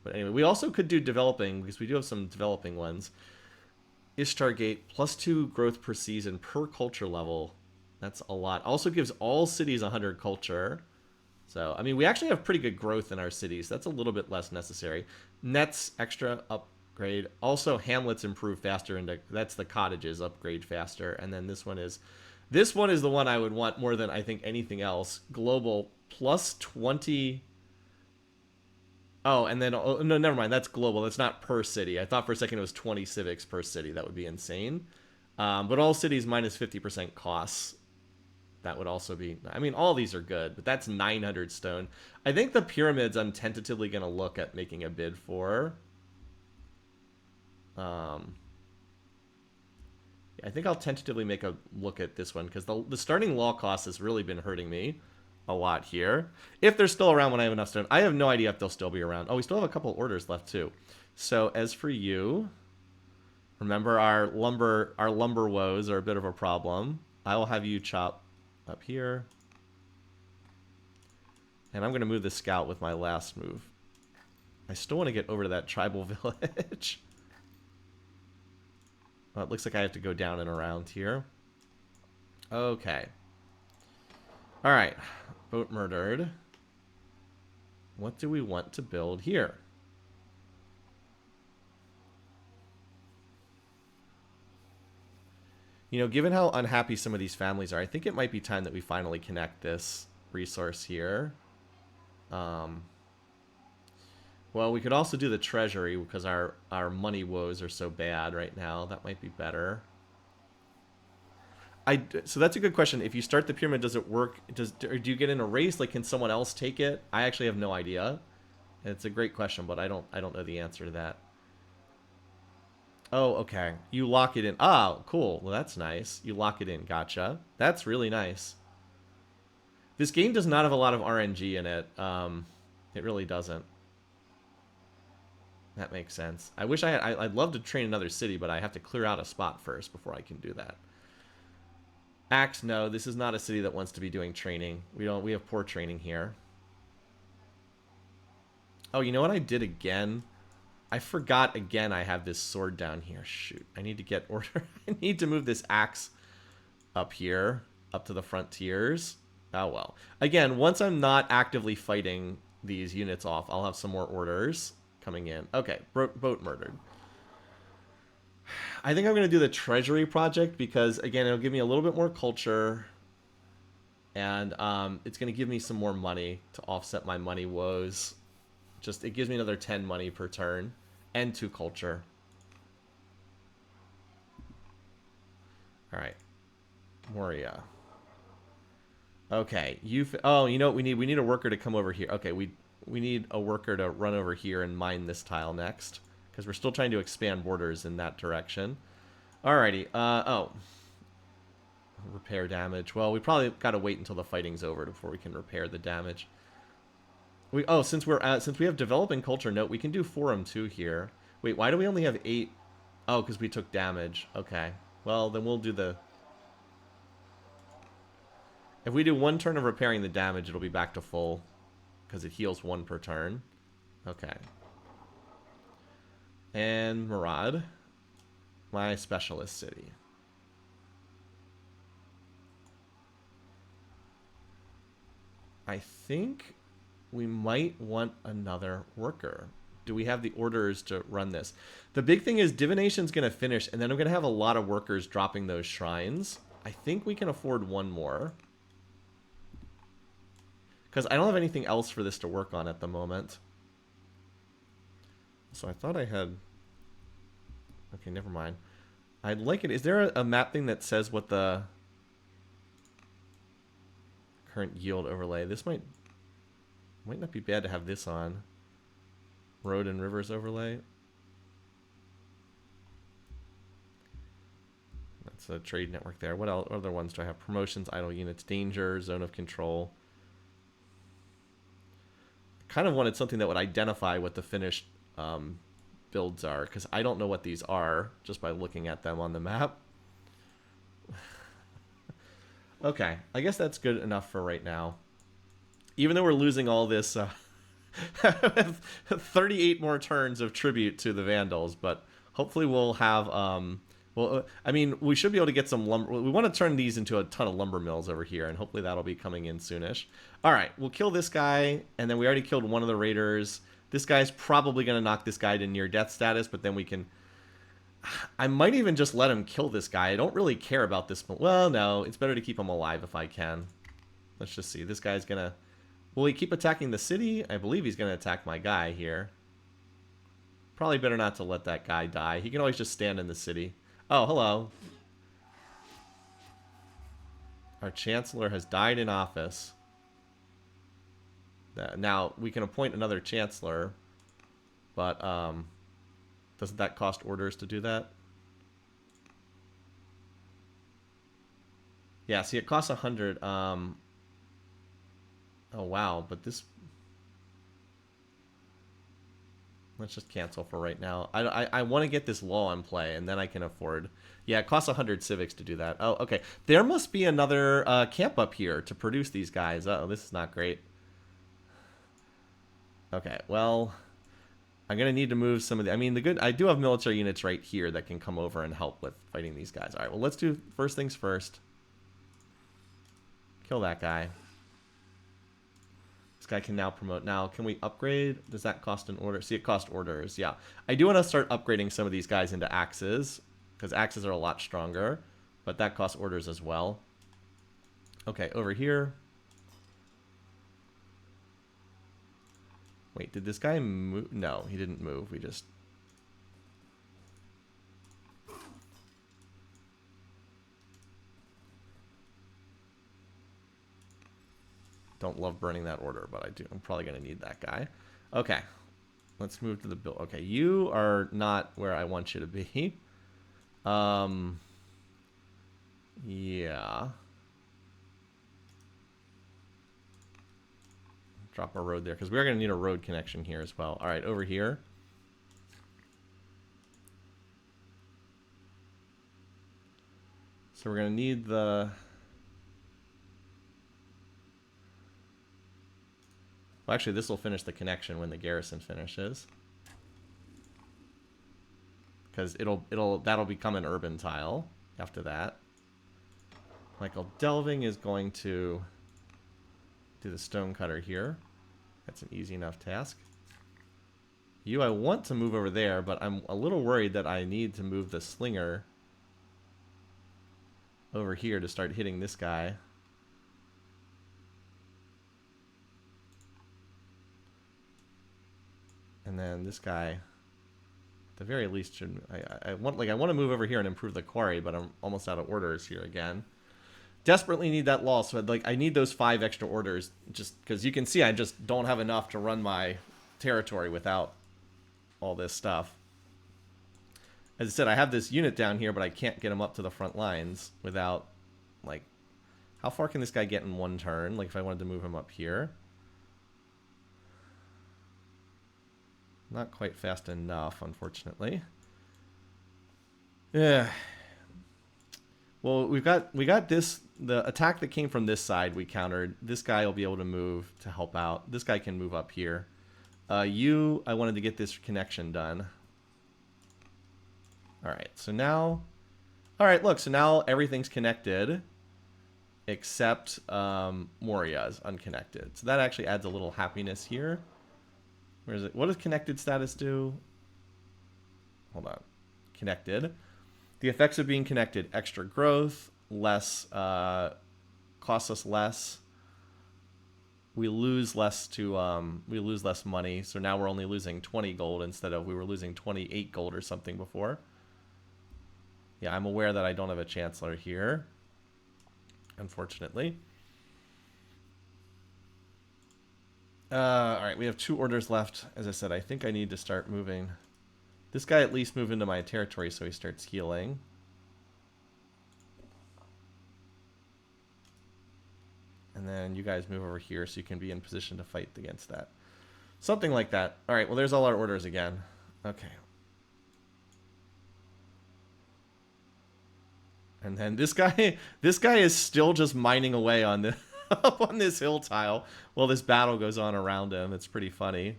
But anyway, we also could do developing, because we do have some developing ones. Ishtar Gate, +2 growth per season per culture level. That's a lot. Also gives all cities 100 culture. So, I mean, we actually have pretty good growth in our cities. That's a little bit less necessary. Nets, extra upgrade. Also, hamlets improve faster. And that's the cottages upgrade faster. And then this one is the one I would want more than I think anything else. Global, +20... Oh, and then, oh, no, never mind. That's global. That's not per city. I thought for a second it was 20 civics per city. That would be insane. But all cities minus 50% costs. That would also be, I mean, all these are good, but that's 900 stone. I think the pyramids I'm tentatively going to look at making a bid for. Yeah, I think I'll tentatively make a look at this one because the starting law cost has really been hurting me. a lot here. If they're still around when I have enough stone. I have no idea if they'll still be around. Oh, we still have a couple orders left too. So as for you, remember our lumber woes are a bit of a problem. I will have you chop up here. And I'm going to move the scout with my last move. I still want to get over to that tribal village. Well, it looks like I have to go down and around here. Okay. Alright. Boat murdered. What do we want to build here? You know, given how unhappy some of these families are, I think it might be time that we finally connect this resource here. Well, we could also do the treasury because our money woes are so bad right now. That might be better. So that's a good question. If you start the pyramid, does it work? Or do you get in a race? Like, can someone else take it? I actually have no idea. It's a great question, but I don't know the answer to that. Oh, okay. You lock it in. Oh, cool. Well, that's nice. You lock it in. Gotcha. That's really nice. This game does not have a lot of RNG in it. It really doesn't. That makes sense. I wish I had... I'd love to train another city, but I have to clear out a spot first before I can do that. Axe, no. This is not a city that wants to be doing training. We have poor training here. Oh, you know what I did again? I forgot again I have this sword down here. Shoot. I need to get order. I need to move this axe up here, up to the frontiers. Oh, well. Again, once I'm not actively fighting these units off, I'll have some more orders coming in. Okay, boat murdered. I think I'm going to do the treasury project because, again, it'll give me a little bit more culture. And it's going to give me some more money to offset my money woes. Just, it gives me another 10 money per turn. And 2 culture. Alright. Moria. Okay. Oh, you know what we need? We need a worker to come over here. Okay, we need a worker to run over here and mine this tile next. Because we're still trying to expand borders in that direction. Alrighty. Oh. Repair damage. Well, we probably got to wait until the fighting's over before we can repair the damage. Since we have developing culture, note we can do forum too here. Wait, why do we only have 8? Oh, because we took damage. Okay. Well, then we'll do the... If we do 1 turn of repairing the damage, it'll be back to full. Because it heals 1 per turn. Okay. And Murad. My specialist city. I think we might want another worker. Do we have the orders to run this? The big thing is divination's going to finish, and then I'm going to have a lot of workers dropping those shrines. I think we can afford 1 more. Because I don't have anything else for this to work on at the moment. So I thought I had... Okay, never mind. I'd like it... Is there a map thing that says what the current yield overlay? This might not be bad to have this on. Road and rivers overlay. That's a trade network there. What other ones do I have? Promotions, idle units, danger, zone of control. I kind of wanted something that would identify what the finished builds are, because I don't know what these are just by looking at them on the map. Okay, I guess that's good enough for right now. Even though we're losing all this 38 more turns of tribute to the Vandals, but hopefully we'll have I mean, we should be able to get some lumber. We want to turn these into a ton of lumber mills over here, and hopefully that'll be coming in soonish. All right, we'll kill this guy, and then we already killed one of the raiders. This guy's probably going to knock this guy to near death status, but then we can... I might even just let him kill this guy. I don't really care about this. Well, no, it's better to keep him alive if I can. Let's just see. This guy's going to... Will he keep attacking the city? I believe he's going to attack my guy here. Probably better not to let that guy die. He can always just stand in the city. Oh, hello. Our chancellor has died in office. Now, we can appoint another chancellor, but doesn't that cost orders to do that? Yeah, see, it costs 100. Oh, wow. But this... Let's just cancel for right now. I want to get this law in play, and then I can afford... Yeah, it costs 100 civics to do that. Oh, okay. There must be another camp up here to produce these guys. Uh oh, this is not great. Okay, well... I'm going to need to move some of the... I mean, I do have military units right here that can come over and help with fighting these guys. All right, well, let's do first things first. Kill that guy. This guy can now promote. Now, can we upgrade? Does that cost an order? See, it cost orders. Yeah. I do want to start upgrading some of these guys into axes, because axes are a lot stronger, but that costs orders as well. Okay, over here. Wait, did this guy move? No, he didn't move. We just... Don't love burning that order, but I do. I'm probably going to need that guy. Okay. Let's move to the build. Okay, you are not where I want you to be. Yeah. Drop a road there, because we're going to need a road connection here as well. All right, over here. So we're going to need the... Well, actually, this will finish the connection when the garrison finishes. Because that'll become an urban tile after that. Michael Delving is going to do the stonecutter here. That's an easy enough task. You, I want to move over there, but I'm a little worried that I need to move the slinger over here to start hitting this guy. And then this guy, at the very least, should I want to move over here and improve the quarry, but I'm almost out of orders here again. Desperately need that law, so I need those 5 extra orders, just because you can see I just don't have enough to run my territory without all this stuff. As I said, I have this unit down here, but I can't get him up to the front lines without, like, how far can this guy get in one turn? Like, if I wanted to move him up here. Not quite fast enough, unfortunately. Yeah. Well, we got this, the attack that came from this side we countered. This guy will be able to move to help out. This guy can move up here. I wanted to get this connection done. All right, so now... All right, look, so now everything's connected except Moria is unconnected. So that actually adds a little happiness here. Where is it? What does connected status do? Hold on. Connected. The effects of being connected: extra growth, less, costs us less. We lose less money. So now we're only losing 20 gold instead of we were losing 28 gold or something before. Yeah, I'm aware that I don't have a chancellor here, unfortunately. All right, we have 2 orders left. As I said, I think I need to start moving. This guy at least move into my territory so he starts healing. And then you guys move over here so you can be in position to fight against that. Something like that. All right, well, there's all our orders again. Okay. And then this guy is still just mining away on the up on this hill tile while this battle goes on around him. It's pretty funny.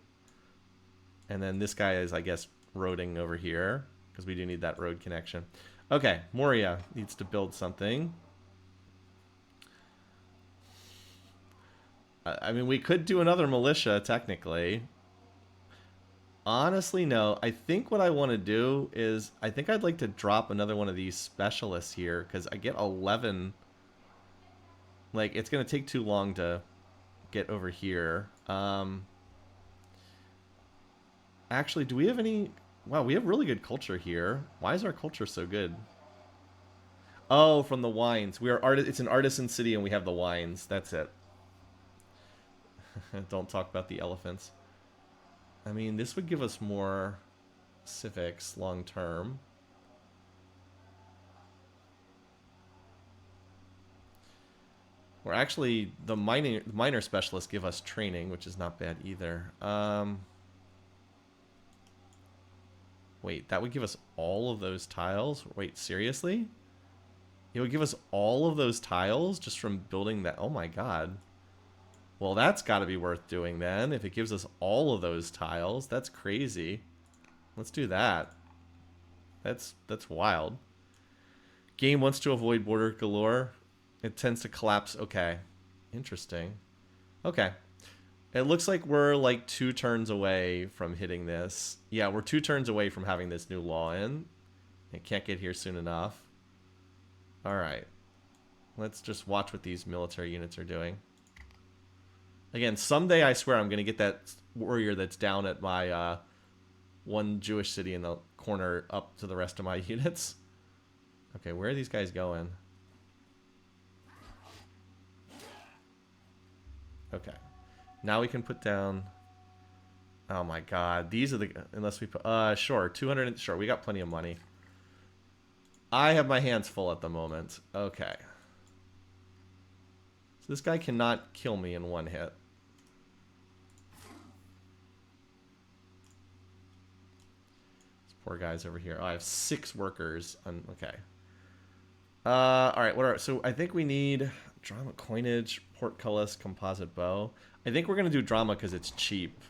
And then this guy is, I guess, roading over here because we do need that road connection. Okay, Moria needs to build something. I mean, we could do another militia, technically. Honestly, no. I think what I want to do is, I think I'd like to drop another one of these specialists here, because I get 11. Like, it's going to take too long to get over here. Actually, do we have any... Wow, we have really good culture here. Why is our culture so good? Oh, from the wines. It's an artisan city, and we have the wines. That's it. Don't talk about the elephants. I mean, this would give us more civics long term. Or actually, the miner specialists give us training, which is not bad either. Wait, that would give us all of those tiles? Wait, seriously? It would give us all of those tiles just from building that? Oh my god. Well, that's got to be worth doing then. If it gives us all of those tiles, that's crazy. Let's do that. That's wild. Game wants to avoid border galore. It tends to collapse. Okay. Interesting. Okay. It looks like we're like 2 turns away from hitting this. Yeah, we're 2 turns away from having this new law in. It can't get here soon enough. Alright. Let's just watch what these military units are doing. Again, someday I swear I'm going to get that warrior that's down at my one Jewish city in the corner up to the rest of my units. Okay, where are these guys going? Okay. Now we can put down... Oh my god. These are the... Unless we put... sure. 200... Sure, we got plenty of money. I have my hands full at the moment. Okay. So this guy cannot kill me in one hit. These poor guys over here. Oh, I have 6 workers. Okay. Alright, what are... So I think we need... Drama, coinage, portcullis, composite bow. I think we're going to do drama because it's cheap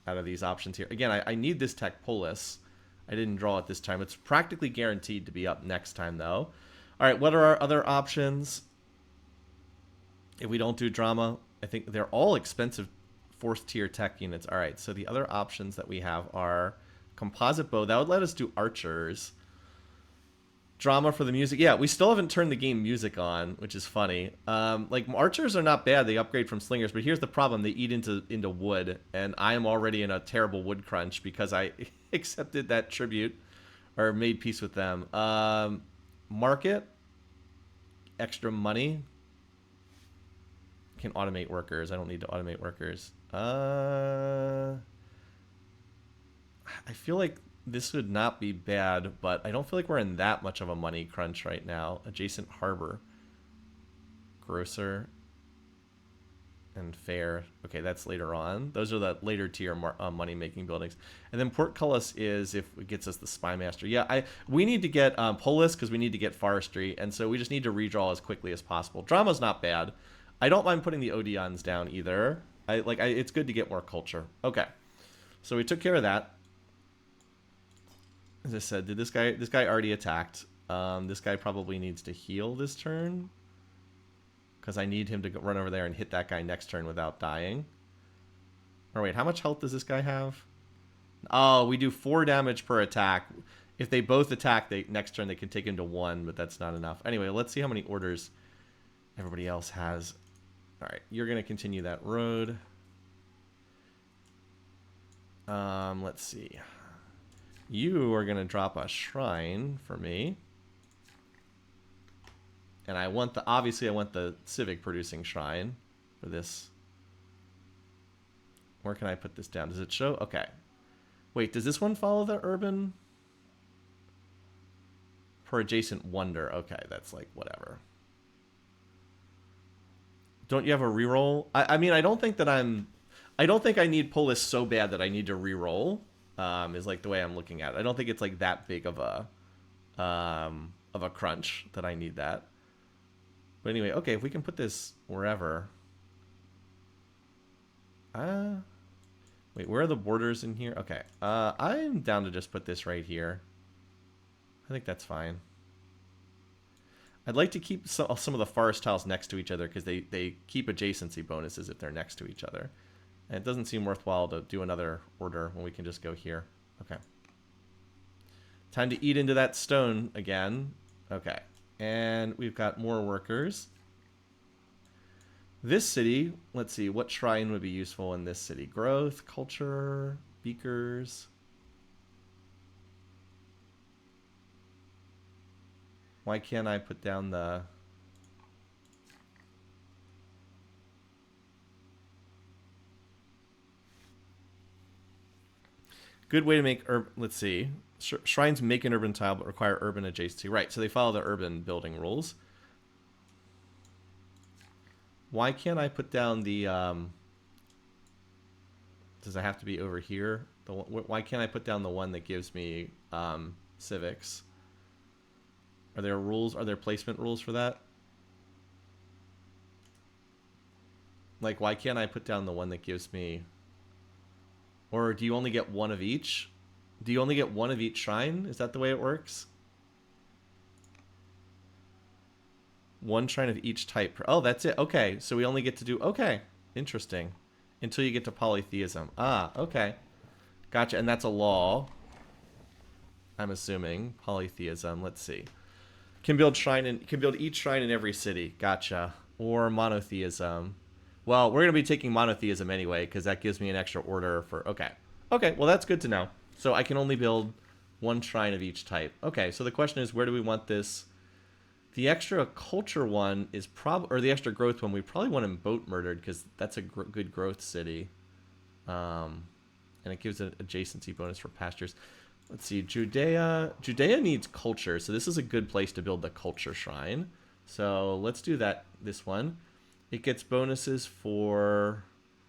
out of these options here. Again, I need this tech polis. I didn't draw it this time. It's practically guaranteed to be up next time, though. All right, what are our other options? If we don't do drama, I think they're all expensive 4th tier tech units. All right, so the other options that we have are composite bow. That would let us do archers. Drama for the music. Yeah, we still haven't turned the game music on, which is funny. Like, archers are not bad. They upgrade from slingers, but here's the problem. They eat into wood, and I am already in a terrible wood crunch because I accepted that tribute or made peace with them. Market. Extra money. Can automate workers. I don't need to automate workers. I feel like this would not be bad, but I don't feel like we're in that much of a money crunch right now. Adjacent harbor. Grocer. And fair. Okay, that's later on. Those are the later tier money-making buildings. And then portcullis is if it gets us the spy master. Yeah, we need to get polis because we need to get forestry, and so we just need to redraw as quickly as possible. Drama's not bad. I don't mind putting the Odeons down either. It's good to get more culture. Okay, so we took care of that. As I said, this guy already attacked. This guy probably needs to heal this turn. Because I need him to run over there and hit that guy next turn without dying. Or wait, how much health does this guy have? Oh, we do 4 damage per attack. If they both attack, next turn they can take into 1, but that's not enough. Anyway, let's see how many orders everybody else has. Alright, you're going to continue that road. Let's see. You are going to drop a shrine for me. And obviously I want the civic producing shrine for this. Where can I put this down? Does it show? Okay. Wait, does this one follow the urban? Per adjacent wonder. Okay, that's like whatever. Don't you have a reroll? I mean, I don't think I need polis so bad that I need to reroll. Is like the way I'm looking at it. I don't think it's like that big of a crunch that I need that. But anyway, okay, if we can put this wherever. Wait, where are the borders in here? Okay, I'm down to just put this right here. I think that's fine. I'd like to keep some of the forest tiles next to each other because they keep adjacency bonuses if they're next to each other. And it doesn't seem worthwhile to do another order when we can just go here. Okay. Time to eat into that stone again. Okay. And we've got more workers. This city, let's see, what shrine would be useful in this city? Growth, culture, beakers. Why can't I put down the... Good way to make let's see. Shrines make an urban tile but require urban adjacency. Right, so they follow the urban building rules. Why can't I put down the does it have to be over here? Why can't I put down the one that gives me civics? Are there rules? Are there placement rules for that? Like, why can't I put down the one that gives me... Or do you only get one of each? Do you only get one of each shrine? Is that the way it works? One shrine of each type. Oh, that's it. Okay, so we only get to do... Okay, interesting. Until you get to polytheism. Ah, okay. Gotcha, and that's a law. I'm assuming. Polytheism, let's see. Can build each shrine in every city. Gotcha. Or monotheism. Well, we're going to be taking monotheism anyway, because that gives me an extra order for... Okay. Okay, well, that's good to know. So I can only build one shrine of each type. Okay, so the question is, where do we want this? The extra culture one is or the extra growth one, we probably want in Boat Murdered, because that's a good growth city. And it gives an adjacency bonus for pastures. Let's see, Judea. Judea needs culture, so this is a good place to build the culture shrine. So let's do that. This one. It gets bonuses for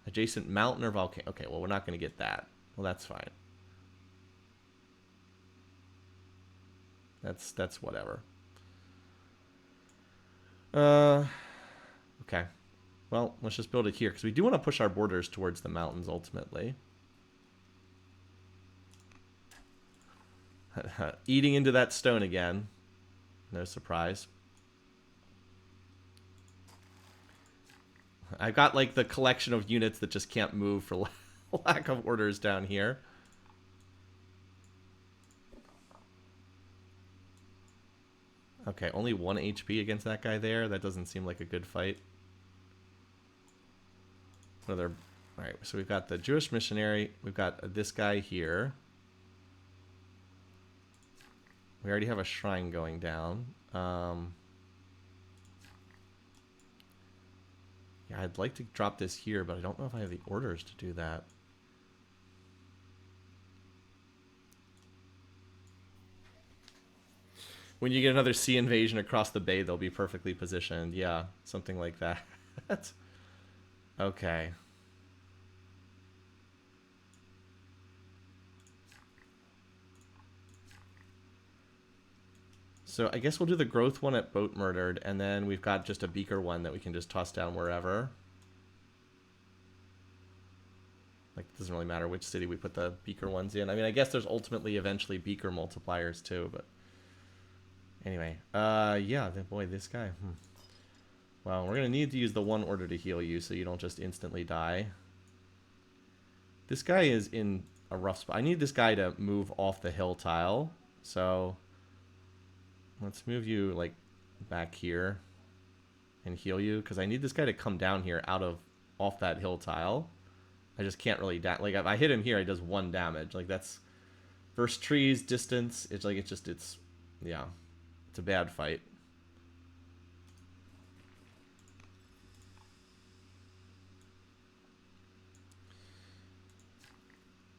adjacent mountain or volcano. Okay, well, we're not going to get that. Well, that's fine. That's whatever. Okay. Well, let's just build it here, because we do want to push our borders towards the mountains ultimately. Eating into that stone again. No surprise. I've got like the collection of units that just can't move for lack of orders down here. Okay, only 1 HP against that guy there. That doesn't seem like a good fight. Another. All right, so we've got the Jewish missionary. We've got this guy here. We already have a shrine going down. Yeah, I'd like to drop this here, but I don't know if I have the orders to do that. When you get another sea invasion across the bay, they'll be perfectly positioned. Yeah, something like that. Okay. So I guess we'll do the growth one at Boat Murdered, and then we've got just a beaker one that we can just toss down wherever. Like, it doesn't really matter which city we put the beaker ones in. I mean, I guess there's ultimately eventually beaker multipliers too, but... Anyway, yeah, boy, this guy. Well, we're going to need to use the one order to heal you so you don't just instantly die. This guy is in a rough spot. I need this guy to move off the hill tile, so... Let's move you, like, back here and heal you, because I need this guy to come down here off that hill tile. I just can't really... Like, if I hit him here, he does 1 damage. Like, that's... Versus trees, distance, it's like, it's... Yeah. It's a bad fight.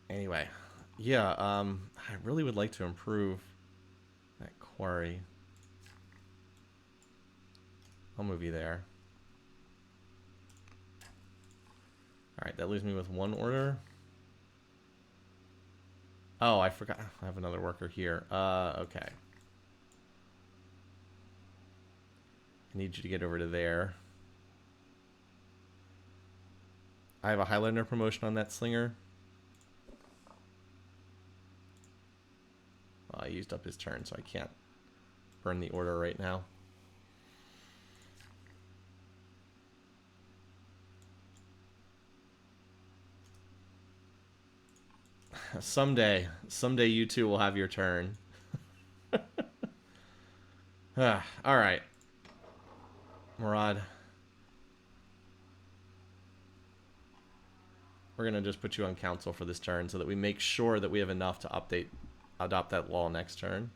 Anyway. Yeah, I really would like to improve that quarry. I'll move you there. Alright, that leaves me with 1 order. Oh, I forgot. I have another worker here. Okay. I need you to get over to there. I have a Highlander promotion on that slinger. Oh, I used up his turn, so I can't burn the order right now. Someday you two will have your turn. All right, Murad. We're gonna just put you on council for this turn so that we make sure that we have enough to adopt that law next turn.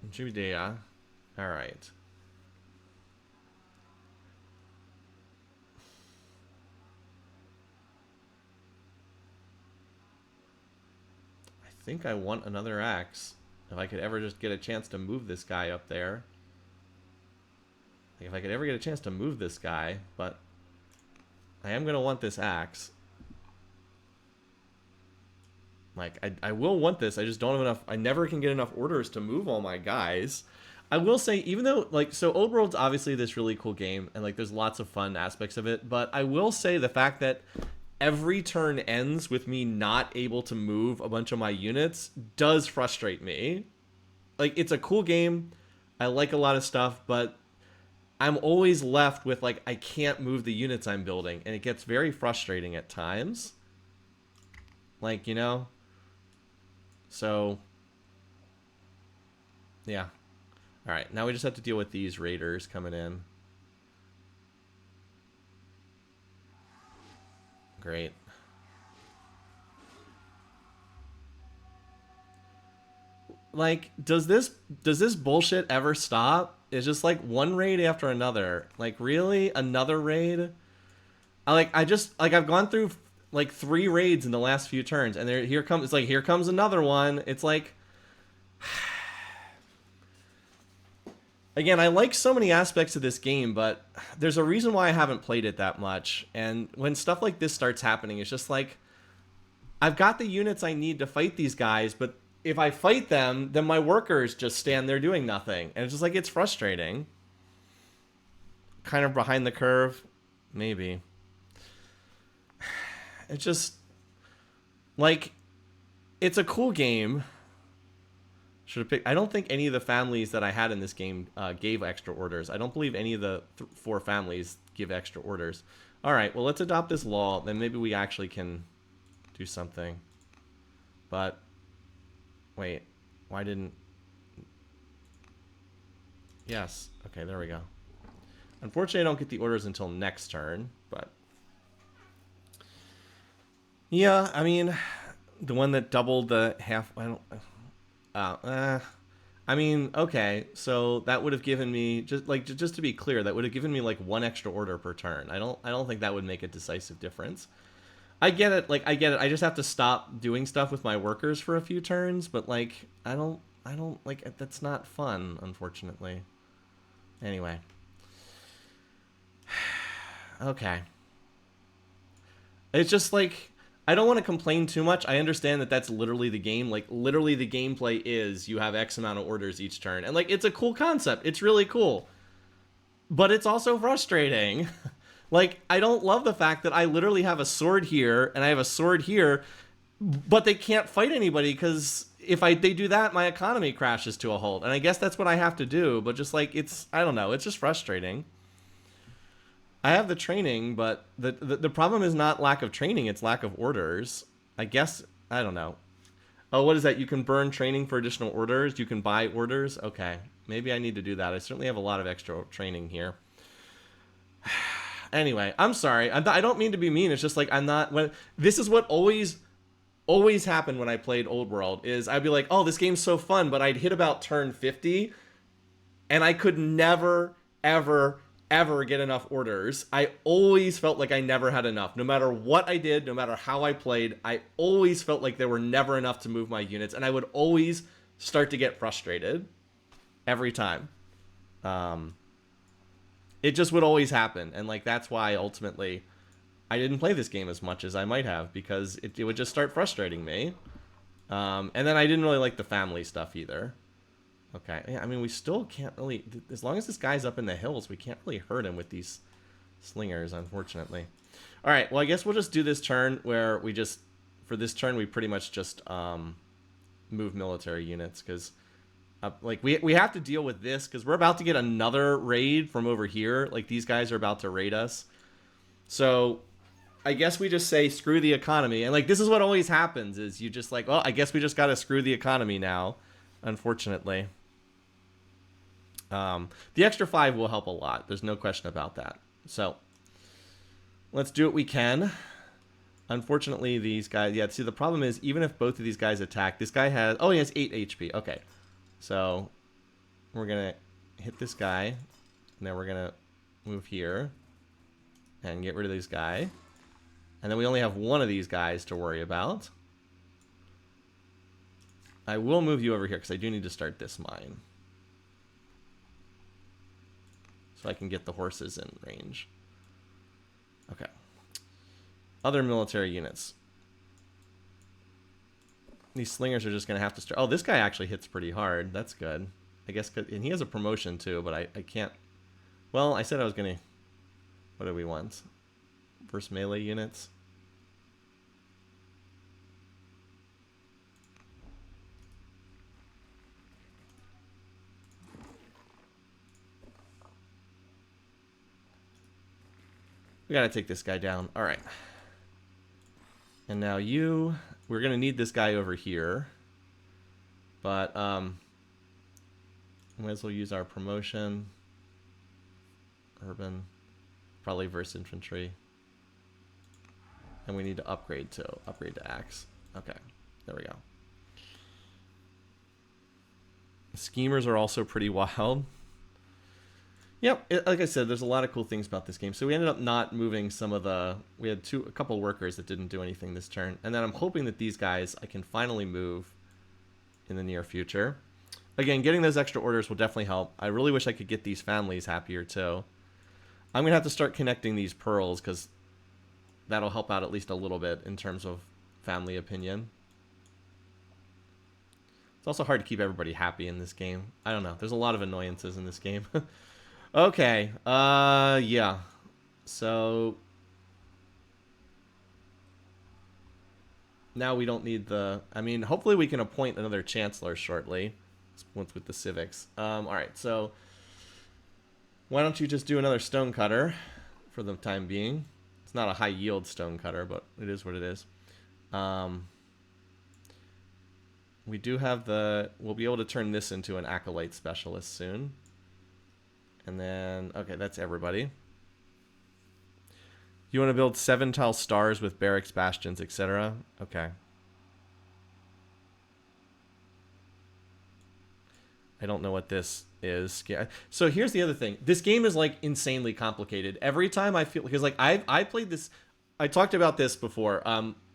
Judea. All right. I think I want another axe. If I could ever just get a chance to move this guy up there. Like, if I could ever get a chance to move this guy, but I am going to want this axe. Like, I will want this. I just don't have enough. I never can get enough orders to move all my guys. I will say, even though, like, so Old World's obviously this really cool game, and, like, there's lots of fun aspects of it, but I will say the fact that every turn ends with me not able to move a bunch of my units does frustrate me. Like, it's a cool game. I like a lot of stuff, but I'm always left with, like, I can't move the units I'm building, and it gets very frustrating at times. Like, you know? So, yeah. Alright, now we just have to deal with these raiders coming in. Great. Like, does this bullshit ever stop? It's just like one raid after another. Like, really? Another raid? I've gone through like 3 raids in the last few turns, and here comes another one. It's like, again, I like so many aspects of this game, but there's a reason why I haven't played it that much. And when stuff like this starts happening, it's just like, I've got the units I need to fight these guys, but if I fight them, then my workers just stand there doing nothing. And it's just like, it's frustrating. Kind of behind the curve, maybe. It's just, like, it's a cool game. Should have picked. I don't think any of the families that I had in this game gave extra orders. I don't believe any of the 4 families give extra orders. All right, well, let's adopt this law. Then maybe we actually can do something. But, wait, why didn't... Yes, okay, there we go. Unfortunately, I don't get the orders until next turn, but... Yeah, I mean, the one that doubled the half... I don't... I mean, okay, so that would have given me, just to be clear, that would have given me like 1 extra order per turn. I don't think that would make a decisive difference. I get it, I get it. I just have to stop doing stuff with my workers for a few turns, but like, I don't like, that's not fun, unfortunately. Anyway. Okay. It's just like, I don't want to complain too much. I understand that that's literally the game. Like, literally the gameplay is you have X amount of orders each turn. And, like, it's a cool concept. It's really cool. But it's also frustrating. Like, I don't love the fact that I literally have a sword here and I have a sword here, but they can't fight anybody because if they do that, my economy crashes to a halt. And I guess that's what I have to do. But just, like, I don't know. It's just frustrating. I have the training, but the problem is not lack of training, it's lack of orders. I guess, I don't know. Oh, what is that? You can burn training for additional orders? You can buy orders? Okay, maybe I need to do that. I certainly have a lot of extra training here. Anyway, I'm sorry. I don't mean to be mean. It's just like, I'm not... This is what always happened when I played Old World, is I'd be like, oh, this game's so fun, but I'd hit about turn 50, and I could never, ever get enough orders. I always felt like I never had enough. No matter what I did, no matter how I played, I always felt like there were never enough to move my units, and I would always start to get frustrated every time. It just would always happen, and like, that's why ultimately I didn't play this game as much as I might have, because it would just start frustrating me. And then I didn't really like the family stuff either. Okay, yeah, I mean, we still can't really... As long as this guy's up in the hills, we can't really hurt him with these slingers, unfortunately. All right, well, I guess we'll just do this turn where we just... For this turn, we pretty much just move military units, because... like, we have to deal with this, because we're about to get another raid from over here. Like, these guys are about to raid us. So, I guess we just say, screw the economy. And, like, this is what always happens, is you just like, well, I guess we just gotta screw the economy now, unfortunately. The extra 5 will help a lot. There's no question about that. So, let's do what we can. Unfortunately, these guys... Yeah, see, the problem is, even if both of these guys attack, this guy has... Oh, he has 8 HP. Okay. So, we're going to hit this guy. And then we're going to move here. And get rid of this guy. And then we only have one of these guys to worry about. I will move you over here, because I do need to start this mine. so I can get the horses in range. Okay. Other military units. These slingers are just going to have to start. Oh, this guy actually hits pretty hard. That's good. I guess, and he has a promotion too, but I can't. Well, I said I was going to. What do we want? First melee units. We got to take this guy down. All right. And now you, we're going to need this guy over here. But we might as well use our promotion. Urban. Probably verse infantry. And we need to upgrade to axe. Okay. There we go. Schemers are also pretty wild. Yep, like I said, there's a lot of cool things about this game. So we ended up not moving some of the... We had a couple workers that didn't do anything this turn. And then I'm hoping that these guys I can finally move in the near future. Again, getting those extra orders will definitely help. I really wish I could get these families happier too. I'm going to have to start connecting these pearls because that'll help out at least a little bit in terms of family opinion. It's also hard to keep everybody happy in this game. I don't know. There's a lot of annoyances in this game. Okay, yeah. So now we don't need the... I mean, hopefully we can appoint another chancellor shortly. Once with the civics. All right, so why don't you just do another stonecutter for the time being? It's not a high yield stonecutter, but it is what it is. We do have the... We'll be able to turn this into an acolyte specialist soon. And then, okay, that's everybody. You want to build 7 tile stars with barracks, bastions, etc. Okay. I don't know what this is. So here's the other thing. This game is like insanely complicated. Every time I feel, because like I played this, I talked about this before.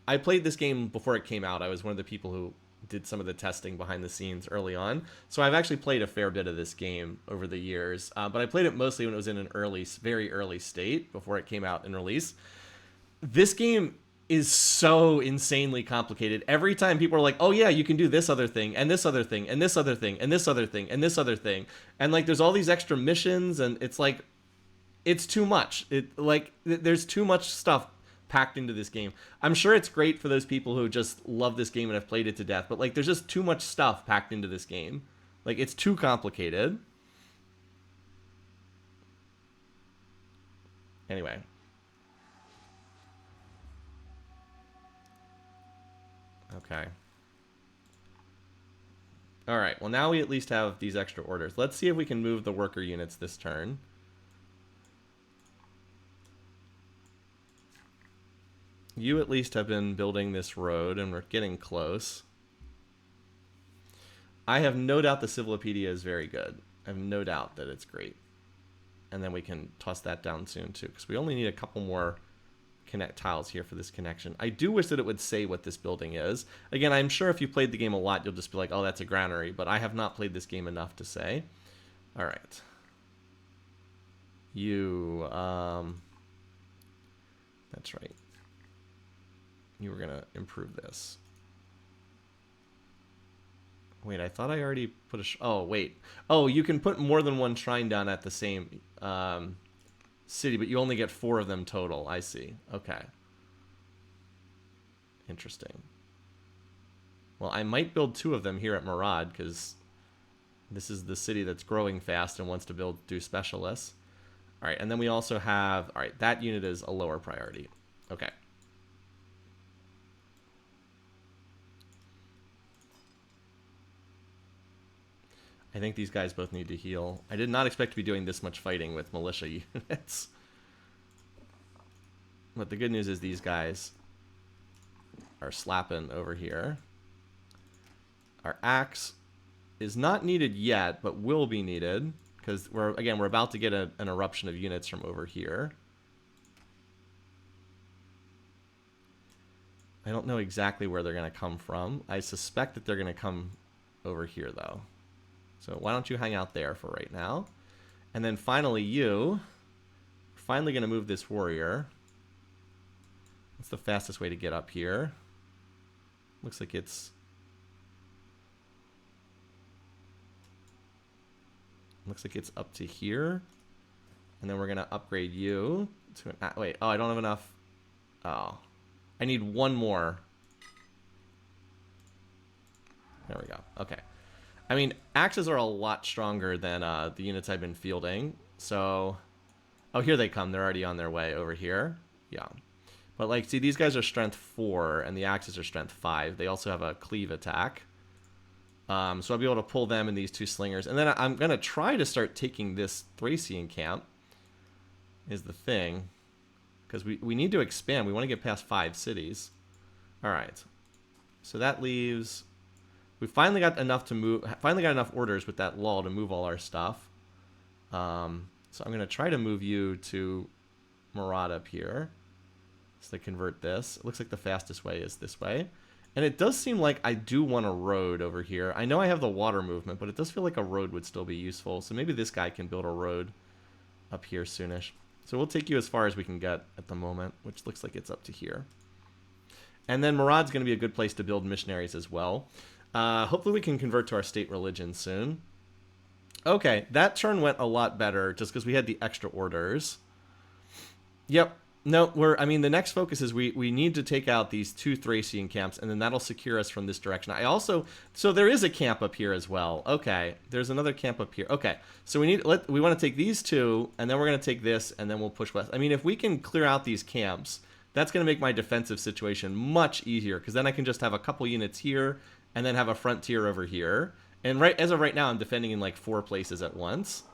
I played this game before it came out. I was one of the people who did some of the testing behind the scenes early on. So I've actually played a fair bit of this game over the years, but I played it mostly when it was in an very early state before it came out in release. This game is so insanely complicated. Every time people are like, oh yeah, you can do this other thing and this other thing and this other thing and this other thing and this other thing. And like, there's all these extra missions and it's like, it's too much. There's too much stuff packed into this game. I'm sure it's great for those people who just love this game and have played it to death, but like there's just too much stuff packed into this game. Like it's too complicated. Anyway. Okay. All right. Well, now we at least have these extra orders. Let's see if we can move the worker units this turn. You at least have been building this road, and we're getting close. I have no doubt the Civilopedia is very good. I have no doubt that it's great. And then we can toss that down soon, too, because we only need a couple more connect tiles here for this connection. I do wish that it would say what this building is. Again, I'm sure if you played the game a lot, you'll just be like, oh, that's a granary, but I have not played this game enough to say. All right. You, that's right. You were going to improve this. Wait, I thought I already put a... oh, wait. Oh, you can put more than one shrine down at the same city, but you only get 4 of them total. I see. Okay. Interesting. Well, I might build 2 of them here at Murad, because this is the city that's growing fast and wants to do specialists. All right, and then we also have... all right, that unit is a lower priority. Okay. I think these guys both need to heal. I did not expect to be doing this much fighting with militia units. But the good news is these guys are slapping over here. Our axe is not needed yet, but will be needed. Because we're about to get an eruption of units from over here. I don't know exactly where they're going to come from. I suspect that they're going to come over here, though. So why don't you hang out there for right now? And then finally you. We're finally going to move this warrior. What's the fastest way to get up here? Looks like it's... Looks like it's up to here. And then we're going to upgrade you to an... Wait, oh, I don't have enough. Oh. I need one more. There we go. Okay. I mean, axes are a lot stronger than the units I've been fielding. So... Oh, here they come. They're already on their way over here. Yeah. But, like, see, these guys are strength 4, and the axes are strength 5. They also have a cleave attack. So I'll be able to pull them and these 2 slingers. And then I'm going to try to start taking this Thracian camp, is the thing. Because we need to expand. We want to get past 5 cities. All right. So that leaves... We finally got enough to move... Finally got enough orders with that lull to move all our stuff. So I'm going to try to move you to Murad up here. So to convert this. It looks like the fastest way is this way. And it does seem like I do want a road over here. I know I have the water movement, but it does feel like a road would still be useful. So maybe this guy can build a road up here soonish. So we'll take you as far as we can get at the moment, which looks like it's up to here. And then Murad's going to be a good place to build missionaries as well. Hopefully we can convert to our state religion soon. Okay, that turn went a lot better just because we had the extra orders. Yep. No, I mean, the next focus is we need to take out these 2 Thracian camps, and then that'll secure us from this direction. So there is a camp up here as well. Okay, there's another camp up here. Okay, so we want to take these 2, and then we're going to take this, and then we'll push west. I mean, if we can clear out these camps, that's going to make my defensive situation much easier, because then I can just have a couple units here, and then have a frontier over here. And as of right now, I'm defending in like 4 places at once.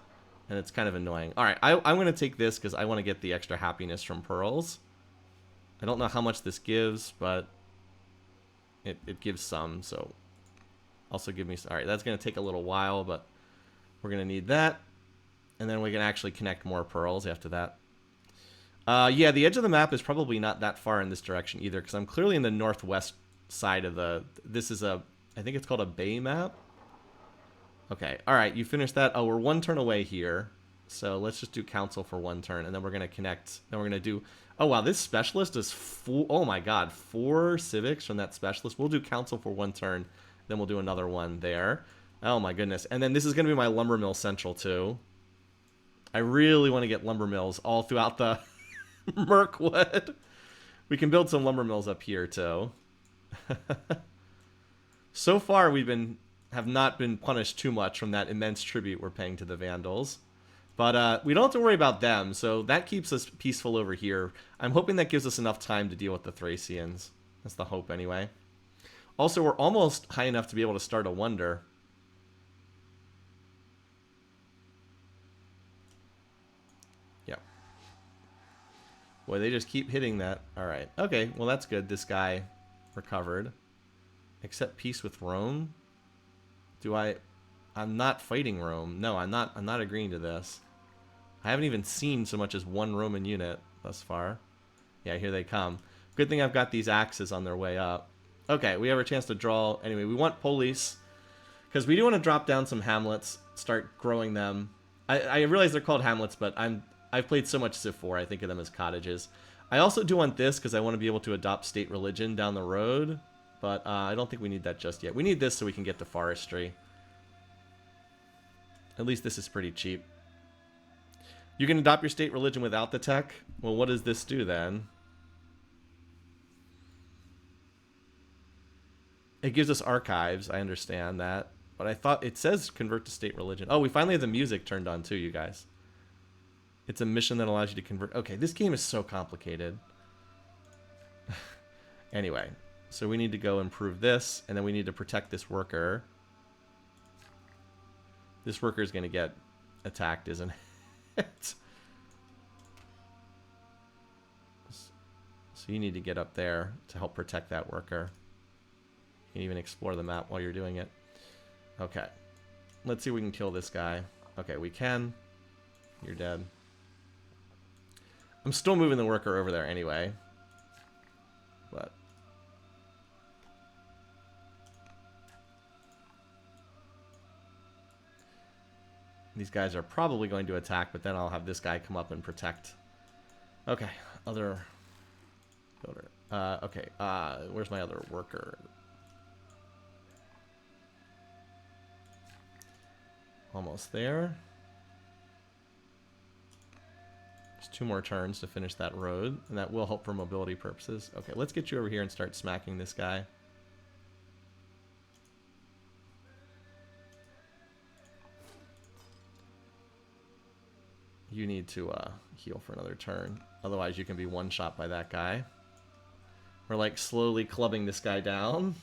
And it's kind of annoying. All right, I'm going to take this because I want to get the extra happiness from pearls. I don't know how much this gives, but it gives some. So also give me... All right, that's going to take a little while, but we're going to need that. And then we can actually connect more pearls after that. Yeah, the edge of the map is probably not that far in this direction either, because I'm clearly in the northwest side of the... This is I think it's called a bay map. Okay, all right, you finished that. Oh, we're 1 turn away here. So let's just do council for 1 turn, and then we're going to connect. Then we're going to do... Oh, wow, this specialist is 4... Oh, my God, 4 civics from that specialist. We'll do council for 1 turn, then we'll do another one there. Oh, my goodness. And then this is going to be my lumber mill central, too. I really want to get lumber mills all throughout the Mirkwood. We can build some lumber mills up here, too. So far, have not been punished too much from that immense tribute we're paying to the Vandals. But we don't have to worry about them, so that keeps us peaceful over here. I'm hoping that gives us enough time to deal with the Thracians. That's the hope, anyway. Also, we're almost high enough to be able to start a wonder. Yep. Boy, they just keep hitting that. Alright. Okay, well that's good. This guy recovered. Accept peace with Rome. I'm not fighting Rome. No, I'm not agreeing to this. I haven't even seen so much as 1 Roman unit thus far. Yeah, here they come. Good thing I've got these axes on their way up. Okay, we have a chance to draw. Anyway, we want police, because we do want to drop down some hamlets, start growing them. I realize they're called hamlets, but I've played so much Civ 4, I think of them as cottages. I also do want this, because I want to be able to adopt state religion down the road. But I don't think we need that just yet. We need this so we can get to forestry. At least this is pretty cheap. You can adopt your state religion without the tech? Well, what does this do then? It gives us archives. I understand that. But I thought it says convert to state religion. Oh, we finally have the music turned on too, you guys. It's a mission that allows you to convert. Okay, this game is so complicated. Anyway. So we need to go improve this, and then we need to protect this worker. This worker is going to get attacked, isn't it? So you need to get up there to help protect that worker. You can even explore the map while you're doing it. Okay. Let's see if we can kill this guy. Okay, we can. You're dead. I'm still moving the worker over there anyway. But... These guys are probably going to attack, but then I'll have this guy come up and protect. Okay, other builder. Okay, where's my other worker? Almost there. Just 2 more turns to finish that road, and that will help for mobility purposes. Okay, let's get you over here and start smacking this guy. You need to heal for another turn. Otherwise, you can be one-shot by that guy. We're like slowly clubbing this guy down.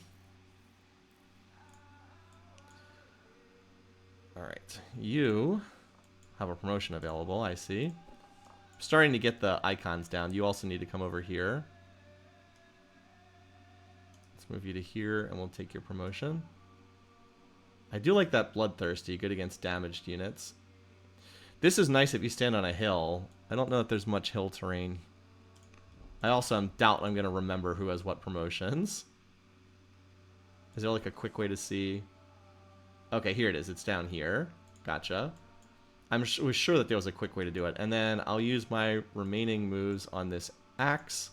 Alright, you have a promotion available, I see. Starting to get the icons down. You also need to come over here. Let's move you to here, and we'll take your promotion. I do like that Bloodthirsty, good against damaged units. This is nice if you stand on a hill. I don't know if there's much hill terrain. I also doubt I'm going to remember who has what promotions. Is there like a quick way to see? Okay, here it is. It's down here. Gotcha. Was sure that there was a quick way to do it. And then I'll use my remaining moves on this axe.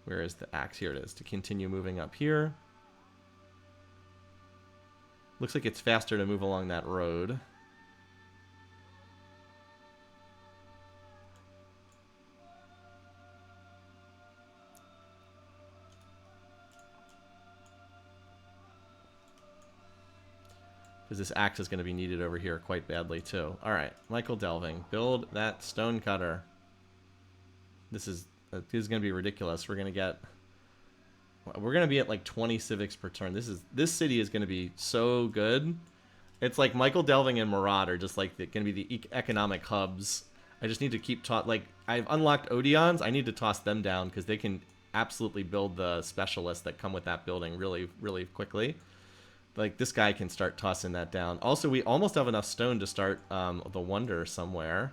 Where is the axe? Here it is. To continue moving up here. Looks like it's faster to move along that road. Because this axe is going to be needed over here quite badly, too. Alright, Michael Delving. Build that stone cutter. This is going to be ridiculous. We're going to be at like 20 civics per turn. This city is going to be so good. It's like Michael Delving and Murad are just like going to be the economic hubs. I just need to keep like I've unlocked Odeons. I need to toss them down because they can absolutely build the specialists that come with that building really, really quickly. Like, this guy can start tossing that down. Also, we almost have enough stone to start the Wonder somewhere.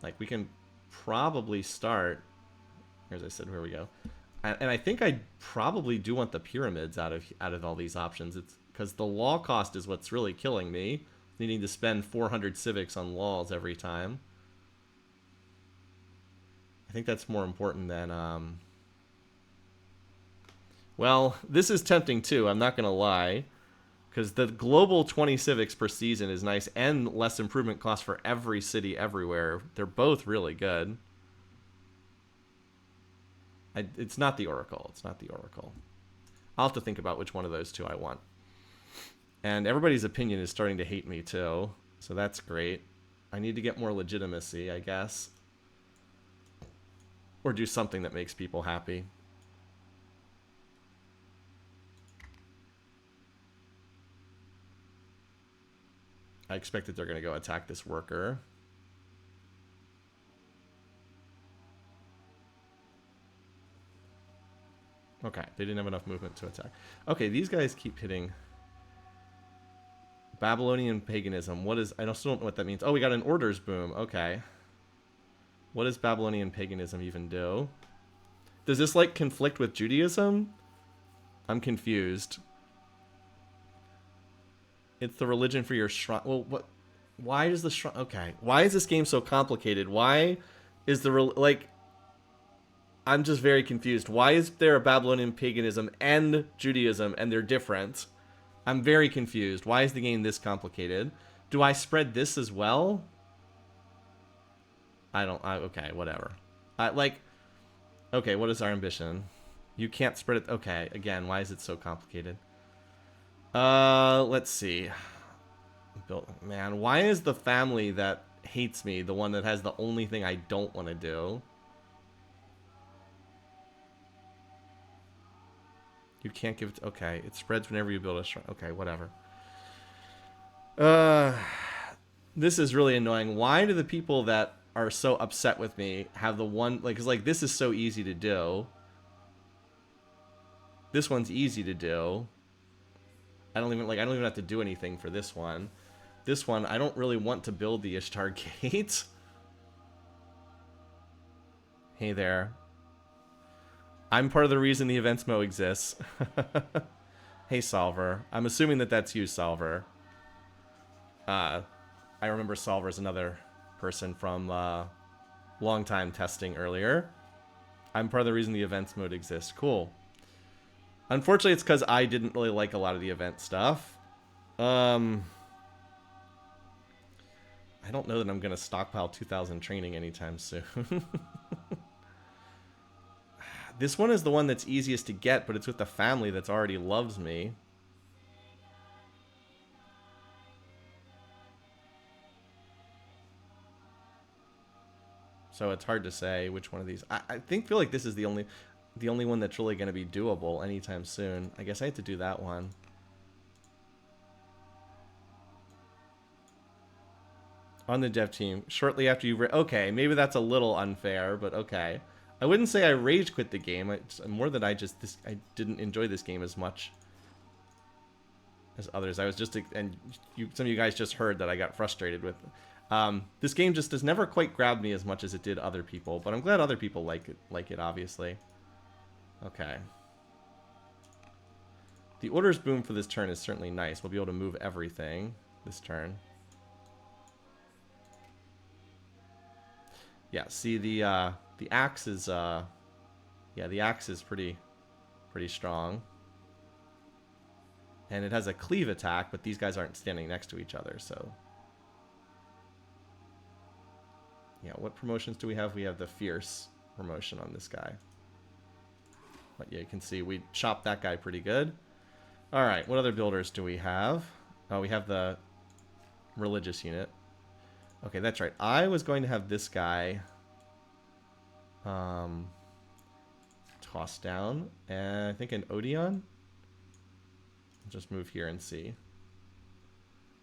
Like, we can probably start... As I said, where we go. And I think I probably do want the pyramids out of all these options. It's because the law cost is what's really killing me. Needing to spend 400 civics on laws every time. I think that's more important than... Well, this is tempting too, I'm not going to lie. Because the global 20 civics per season is nice and less improvement cost for every city everywhere. They're both really good. It's not the Oracle. It's not the Oracle. I'll have to think about which one of those two I want. And everybody's opinion is starting to hate me too. So that's great. I need to get more legitimacy, I guess. Or do something that makes people happy. I expect that they're going to go attack this worker. Okay, they didn't have enough movement to attack. Okay, these guys keep hitting. Babylonian paganism. What is... I still don't know what that means. Oh, we got an orders boom. Okay. What does Babylonian paganism even do? Does this, like, conflict with Judaism? I'm confused. It's the religion for your shrine. Well, what? Why does the shrine... Okay. Why is this game so complicated? Why is the... Like... I'm just very confused. Why is there a Babylonian paganism and Judaism and they're different? I'm very confused. Why is the game this complicated? Do I spread this as well? Okay, whatever. Okay, what is our ambition? You can't spread it. Okay, again, why is it so complicated? Let's see. Man, why is the family that hates me the one that has the only thing I don't want to do? You can't give it... Okay, it spreads whenever you build a shrine. Okay, whatever. This is really annoying. Why do the people that are so upset with me have the one... Like, 'cause, like, this is so easy to do. This one's easy to do. I don't even have to do anything for this one. This one, I don't really want to build the Ishtar Gate. Hey there. I'm part of the reason the events mo exists. Hey, Solver. I'm assuming that that's you, Solver. I remember Solver's another person from long time testing earlier. I'm part of the reason the events mode exists. Cool. Unfortunately, it's because I didn't really like a lot of the event stuff. I don't know that I'm going to stockpile 2,000 training anytime soon. This one is the one that's easiest to get, but it's with the family that's already loves me. So it's hard to say which one of these. I feel like this is the only one that's really going to be doable anytime soon. I guess I have to do that one. On the dev team, shortly after you... Okay, maybe that's a little unfair, but okay. I wouldn't say I rage quit the game. It's more that I didn't enjoy this game as much as others. I was just... And some of you guys just heard that I got frustrated with... this game just has never quite grabbed me as much as it did other people, but I'm glad other people like it, obviously. Okay. The orders boom for this turn is certainly nice. We'll be able to move everything this turn. Yeah, see the axe is yeah, the axe is pretty strong. And it has a cleave attack, but these guys aren't standing next to each other, so yeah, what promotions do we have? We have the fierce promotion on this guy. But yeah, you can see we chopped that guy pretty good. All right, what other builders do we have? Oh, we have the religious unit. Okay, that's right. I was going to have this guy tossed down, and I think an Odeon. Just move here and see.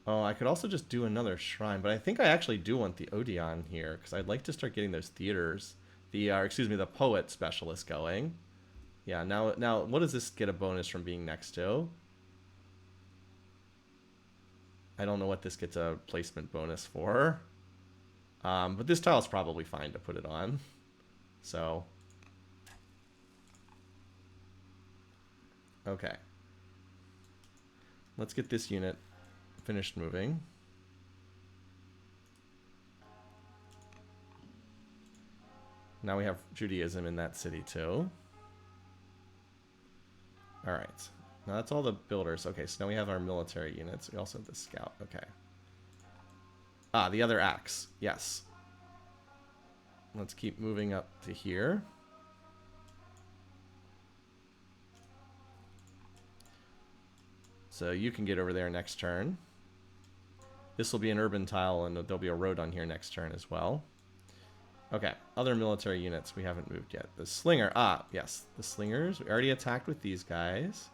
Oh, I could also just do another shrine, but I think I actually do want the Odeon here because I'd like to start getting those theaters, excuse me, the poet specialist going. Yeah, now, what does this get a bonus from being next to? I don't know what this gets a placement bonus for. But this tile's probably fine to put it on. So. Okay. Let's get this unit finished moving. Now we have Judaism in that city too. All right. Now that's all the builders. Okay, so now we have our military units. We also have the scout. Okay. Ah, the other axe. Yes. Let's keep moving up to here. So you can get over there next turn. This will be an urban tile, and there'll be a road on here next turn as well. Okay, other military units we haven't moved yet. The slinger. Ah, yes. The slingers. We already attacked with these guys.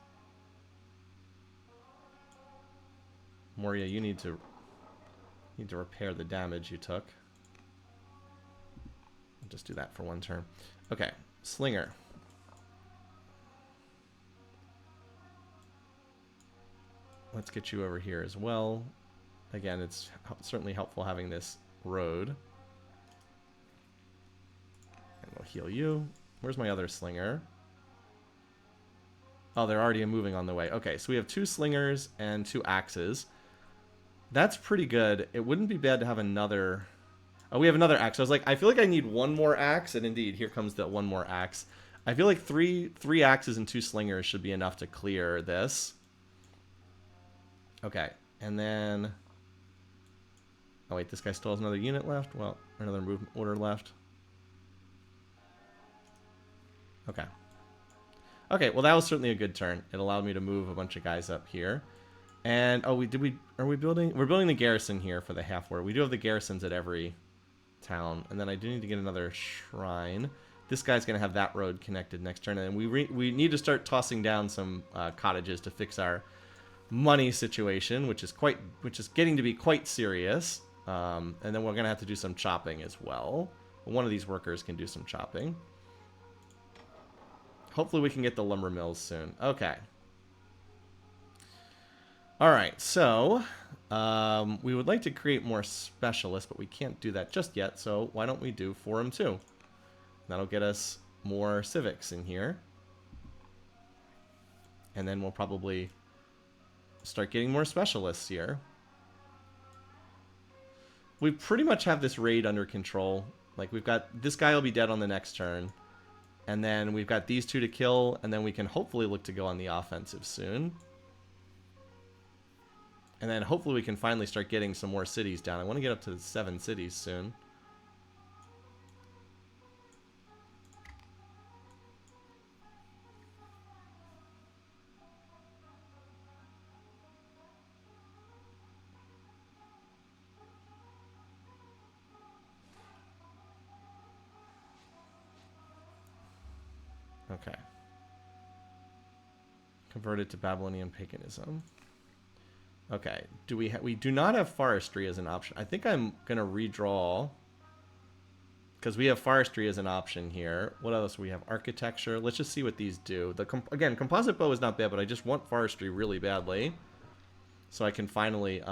Moria, you need to repair the damage you took. I'll just do that for one turn. Okay, slinger. Let's get you over here as well. Again, it's certainly helpful having this road. And we'll heal you. Where's my other slinger? Oh, they're already moving on the way. Okay, so we have 2 slingers and 2 axes. That's pretty good. It wouldn't be bad to have another... Oh, we have another axe. I was like, I feel like I need 1 more axe, and indeed, here comes the 1 more axe. I feel like three axes and 2 slingers should be enough to clear this. Okay, and then... Oh wait, this guy still has another unit left? Well, another movement order left. Okay. Okay, well that was certainly a good turn. It allowed me to move a bunch of guys up here. And, oh, we're building the garrison here for the half war. We do have the garrisons at every town. And then I do need to get another shrine. This guy's going to have that road connected next turn. And we need to start tossing down some cottages to fix our money situation, which is getting to be quite serious. And then we're going to have to do some chopping as well. One of these workers can do some chopping. Hopefully we can get the lumber mills soon. Okay. Alright, so we would like to create more specialists, but we can't do that just yet, so why don't we do Forum 2? That'll get us more civics in here. And then we'll probably start getting more specialists here. we pretty much have this raid under control. Like, we've got... This guy will be dead on the next turn. And then we've got these two to kill, and then we can hopefully look to go on the offensive soon. And then hopefully we can finally start getting some more cities down. I want to get up to 7 cities soon. Okay. Converted to Babylonian paganism. Okay. Do we do not have forestry as an option. I think I'm going to redraw because we have forestry as an option here. What else? We have architecture. Let's just see what these do. Again, composite bow is not bad, but I just want forestry really badly so I can finally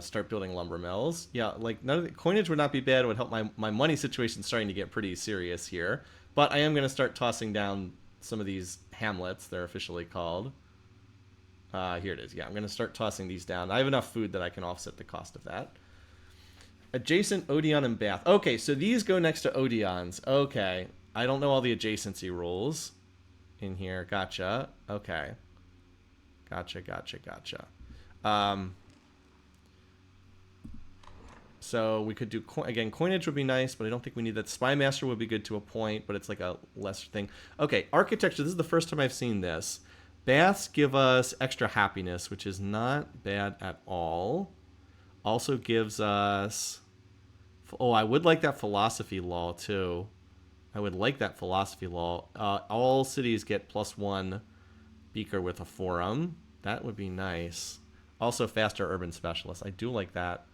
start building lumber mills. Yeah, like none of the coinage would not be bad. It would help my money situation starting to get pretty serious here. But I am going to start tossing down some of these hamlets. They're officially called. Here it is. Yeah, I'm going to start tossing these down. I have enough food that I can offset the cost of that. Adjacent Odeon and Bath. Okay, so these go next to Odeons. Okay. I don't know all the adjacency rules in here. Gotcha. Okay. Gotcha. So we could do, again, coinage would be nice, but I don't think we need that. Spy Master would be good to a point, but it's like a lesser thing. Okay, architecture. This is the first time I've seen this. Baths give us extra happiness, which is not bad at all. Also gives us... Oh, I would like that philosophy law, too. I would like that philosophy law. All cities get +1 beaker with a forum. That would be nice. Also, faster urban specialists. I do like that.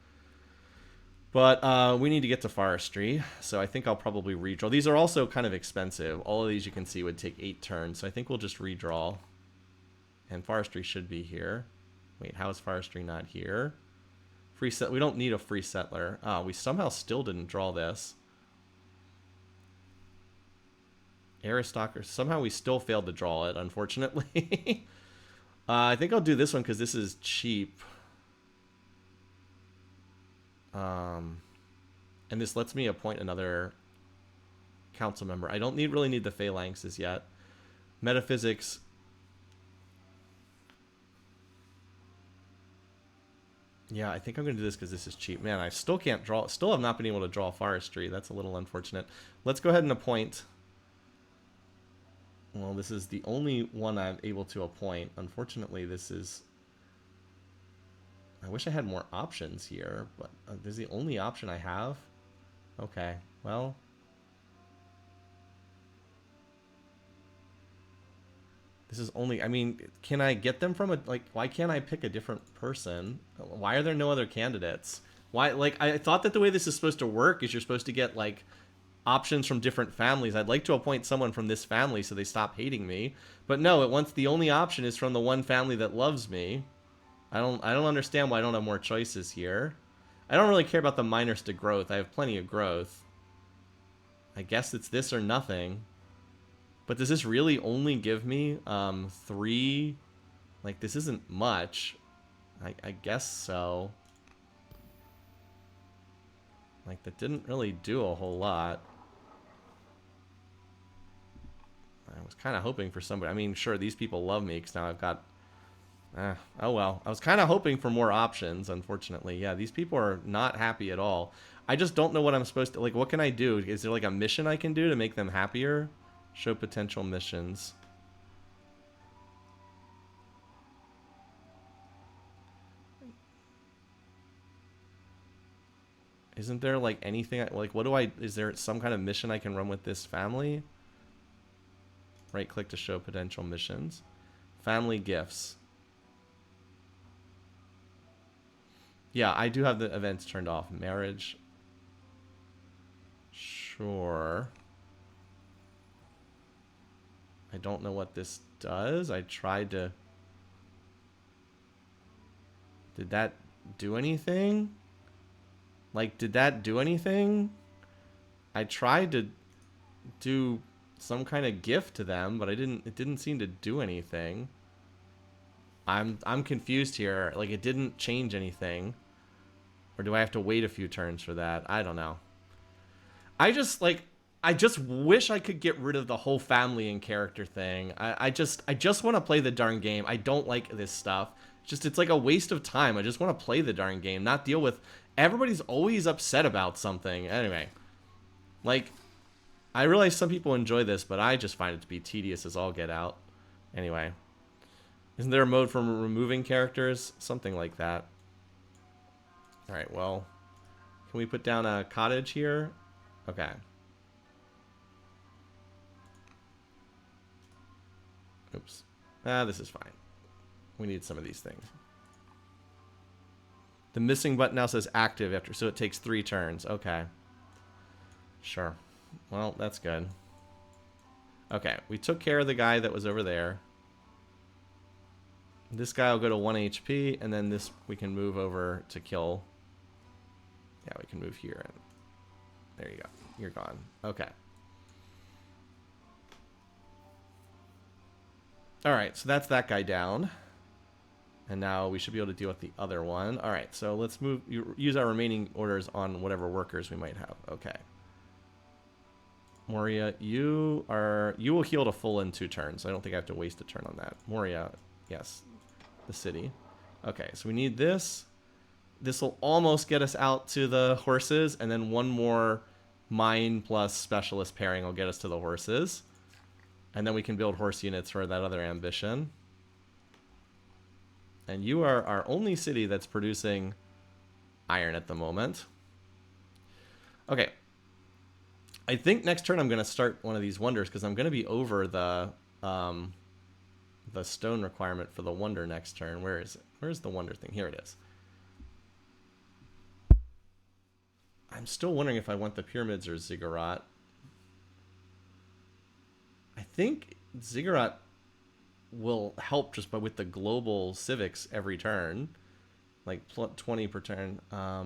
But we need to get to forestry, so I think I'll probably redraw. These are also kind of expensive. All of these you can see would take 8 turns, so I think we'll just redraw. And forestry should be here. Wait, how is forestry not here? Free set. We don't need a free settler. We somehow still didn't draw this. Aristocracy. Somehow we still failed to draw it, unfortunately. I think I'll do this one because this is cheap. And this lets me appoint another council member. I don't really need the phalanxes yet. Metaphysics. Yeah, I think I'm going to do this because this is cheap. Man, I still can't draw. Still have not been able to draw forestry. That's a little unfortunate. Let's go ahead and appoint. Well, this is the only one I'm able to appoint. Unfortunately, this is... I wish I had more options here, but this is the only option I have. Okay, well... This is only... I mean, can I get them from a... Like, why can't I pick a different person? Why are there no other candidates? Why... Like, I thought that the way this is supposed to work is you're supposed to get, like, options from different families. I'd like to appoint someone from this family so they stop hating me. But no, it wants... The only option is from the one family that loves me. I don't understand why I don't have more choices here. I don't really care about the minors to growth. I have plenty of growth. I guess it's this or nothing. But does this really only give me 3? Like, this isn't much. I guess so. Like, that didn't really do a whole lot. I was kind of hoping for somebody. I mean, sure, these people love me because now I've got... oh well. I was kind of hoping for more options, unfortunately. Yeah, these people are not happy at all. I just don't know what I'm supposed to... Like, what can I do? Is there, like, a mission I can do to make them happier? Show potential missions. Isn't there, like, anything... Like, what do I... Is there some kind of mission I can run with this family? Right-click to show potential missions. Family gifts. Yeah, I do have the events turned off. Marriage. Sure. I don't know what this does. I tried to... Did that do anything? Like, did that do anything? I tried to do some kind of gift to them, but it didn't seem to do anything. I'm confused here. Like, it didn't change anything. Or do I have to wait a few turns for that? I don't know. I just wish I could get rid of the whole family and character thing. I just want to play the darn game. I don't like this stuff. It's like a waste of time. I just want to play the darn game, not deal with everybody's always upset about something. Anyway, like, I realize some people enjoy this, but I just find it to be tedious as all get out. Anyway, isn't there a mode for removing characters? Something like that. All right, well, can we put down a cottage here? Okay. Oops. This is fine. We need some of these things. The missing button now says active after, so it takes 3 turns. Okay. Sure. Well, that's good. Okay, we took care of the guy that was over there. This guy will go to 1 HP, and then this we can move over to kill. Yeah, we can move here. And there you go. You're gone. Okay. Alright, so that's that guy down. And now we should be able to deal with the other one. Alright, so let's use our remaining orders on whatever workers we might have. Okay. Moria, you will heal to full in 2 turns. I don't think I have to waste a turn on that. Moria, yes. The city. Okay, so we need this. This will almost get us out to the horses, and then one more mine plus specialist pairing will get us to the horses. And then we can build horse units for that other ambition. And you are our only city that's producing iron at the moment. Okay. I think next turn I'm going to start one of these wonders because I'm going to be over the stone requirement for the wonder next turn. Where is it? Where's the wonder thing? Here it is. I'm still wondering if I want the pyramids or ziggurat. I think ziggurat will help just with the global civics every turn. Like 20 per turn. I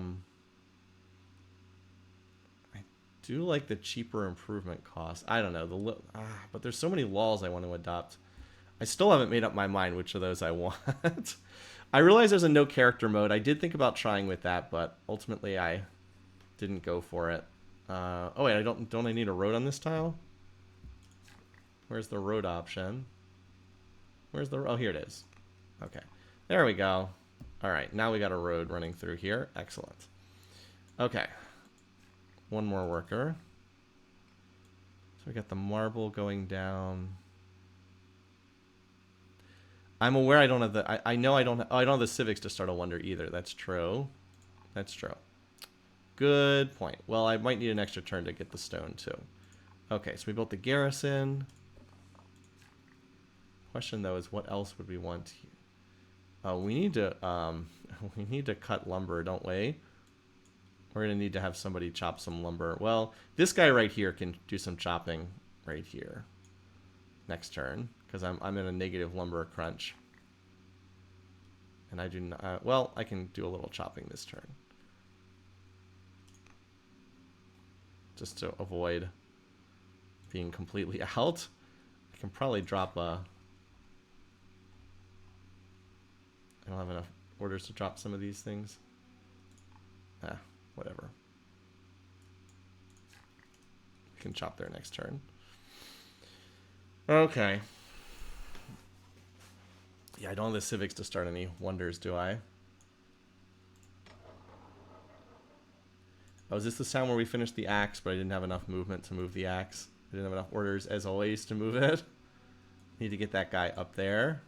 do like the cheaper improvement cost. I don't know. But there's so many laws I want to adopt. I still haven't made up my mind which of those I want. I realize there's a no character mode. I did think about trying with that, but ultimately I didn't go for it. Oh wait, don't I need a road on this tile? Where's the road option? Oh, here it is. Okay. There we go. All right, now we got a road running through here. Excellent. Okay. One more worker. So we got the marble going down. I'm aware I don't have the... I know I don't have the civics to start a wonder either. That's true. That's true. Good point. Well, I might need an extra turn to get the stone too. Okay, so we built the garrison. Question though is what else would we want here? Oh, we need to cut lumber, don't we? We're gonna need to have somebody chop some lumber. Well, this guy right here can do some chopping right here next turn because I'm in a negative lumber crunch, and I do not. Well, I can do a little chopping this turn just to avoid being completely out. I can probably drop a. I don't have enough orders to drop some of these things. Whatever. We can chop there next turn. Okay. Yeah, I don't have the civics to start any wonders, do I? Oh, is this the sound where we finished the axe, but I didn't have enough movement to move the axe? I didn't have enough orders, as always, to move it. Need to get that guy up there.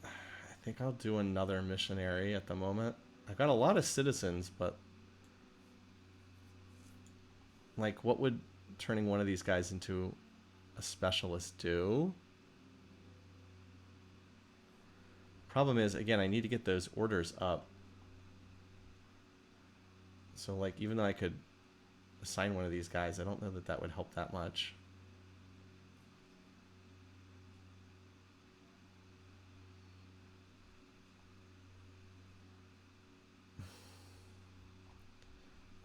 I think I'll do another missionary at the moment. I've got a lot of citizens, but like, what would turning one of these guys into a specialist do? Problem is, again, I need to get those orders up. So, like, even though I could assign one of these guys, I don't know that that would help that much.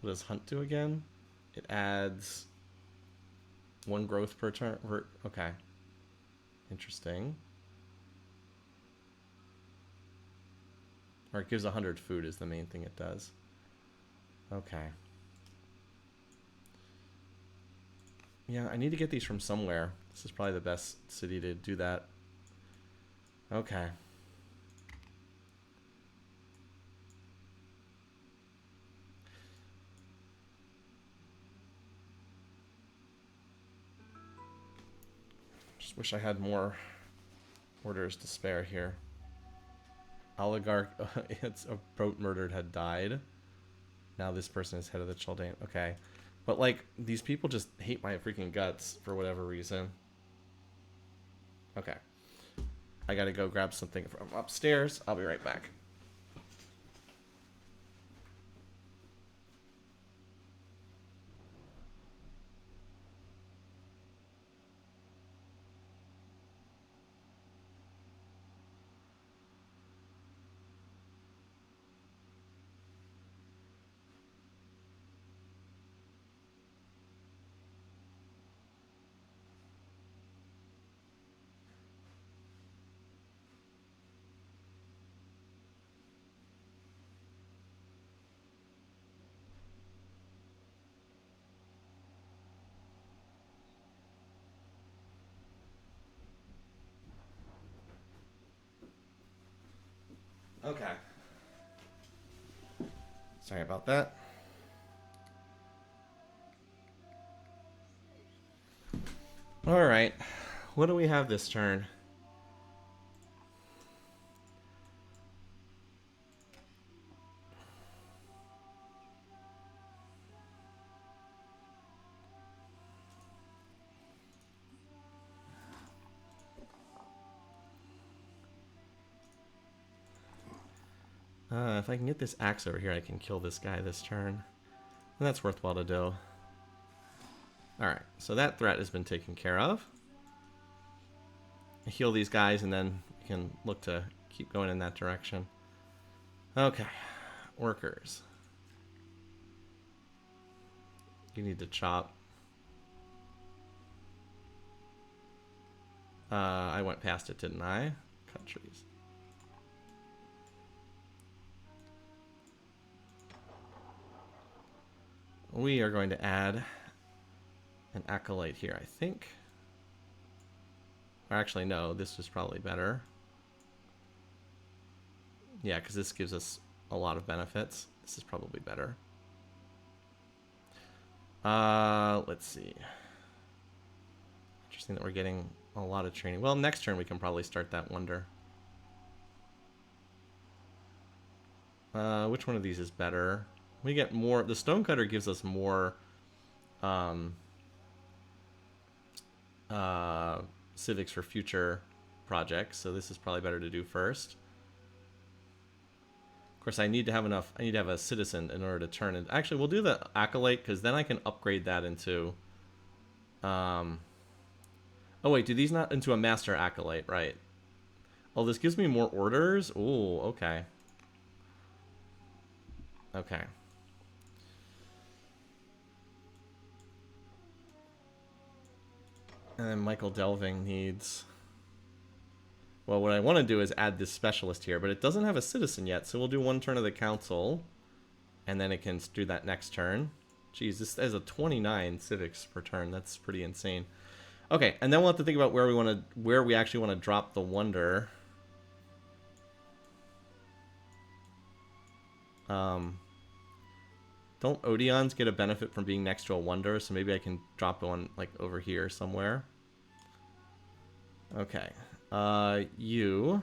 What does hunt do again? It adds 1 growth per turn. Okay. Interesting. Or it gives 100 food is the main thing it does. Okay. Yeah, I need to get these from somewhere. This is probably the best city to do that. Okay. Just wish I had more orders to spare here. Oligarch, it's a boat murdered had died. Now this person is head of the Chaldean. Okay. But like, these people just hate my freaking guts for whatever reason. Okay. I gotta go grab something from upstairs. I'll be right back. Okay. Sorry about that. All right. What do we have this turn? If I can get this axe over here, I can kill this guy this turn. And that's worthwhile to do. Alright, so that threat has been taken care of. Heal these guys, and then we can look to keep going in that direction. Okay, workers. You need to chop. I went past it, didn't I? Cut trees. We are going to add an acolyte here, I think. Or actually, no, this is probably better. Yeah, because this gives us a lot of benefits. This is probably better. Let's see. Interesting that we're getting a lot of training. Well, next turn we can probably start that wonder. Which one of these is better? We get more. The stonecutter gives us more civics for future projects, so this is probably better to do first. Of course, I need to have enough. I need to have a citizen in order to turn it. Actually, we'll do the acolyte because then I can upgrade that into. Oh wait, do these not into a master acolyte? Right. Oh, this gives me more orders. Ooh, okay. Okay. And then Michael Delving needs... Well, what I want to do is add this specialist here, but it doesn't have a citizen yet, so we'll do one turn of the council, and then it can do that next turn. Jeez, this has a 29 civics per turn. That's pretty insane. Okay, and then we'll have to think about where we actually want to drop the wonder. Don't Odeons get a benefit from being next to a wonder? So maybe I can drop one like over here somewhere. Okay. You.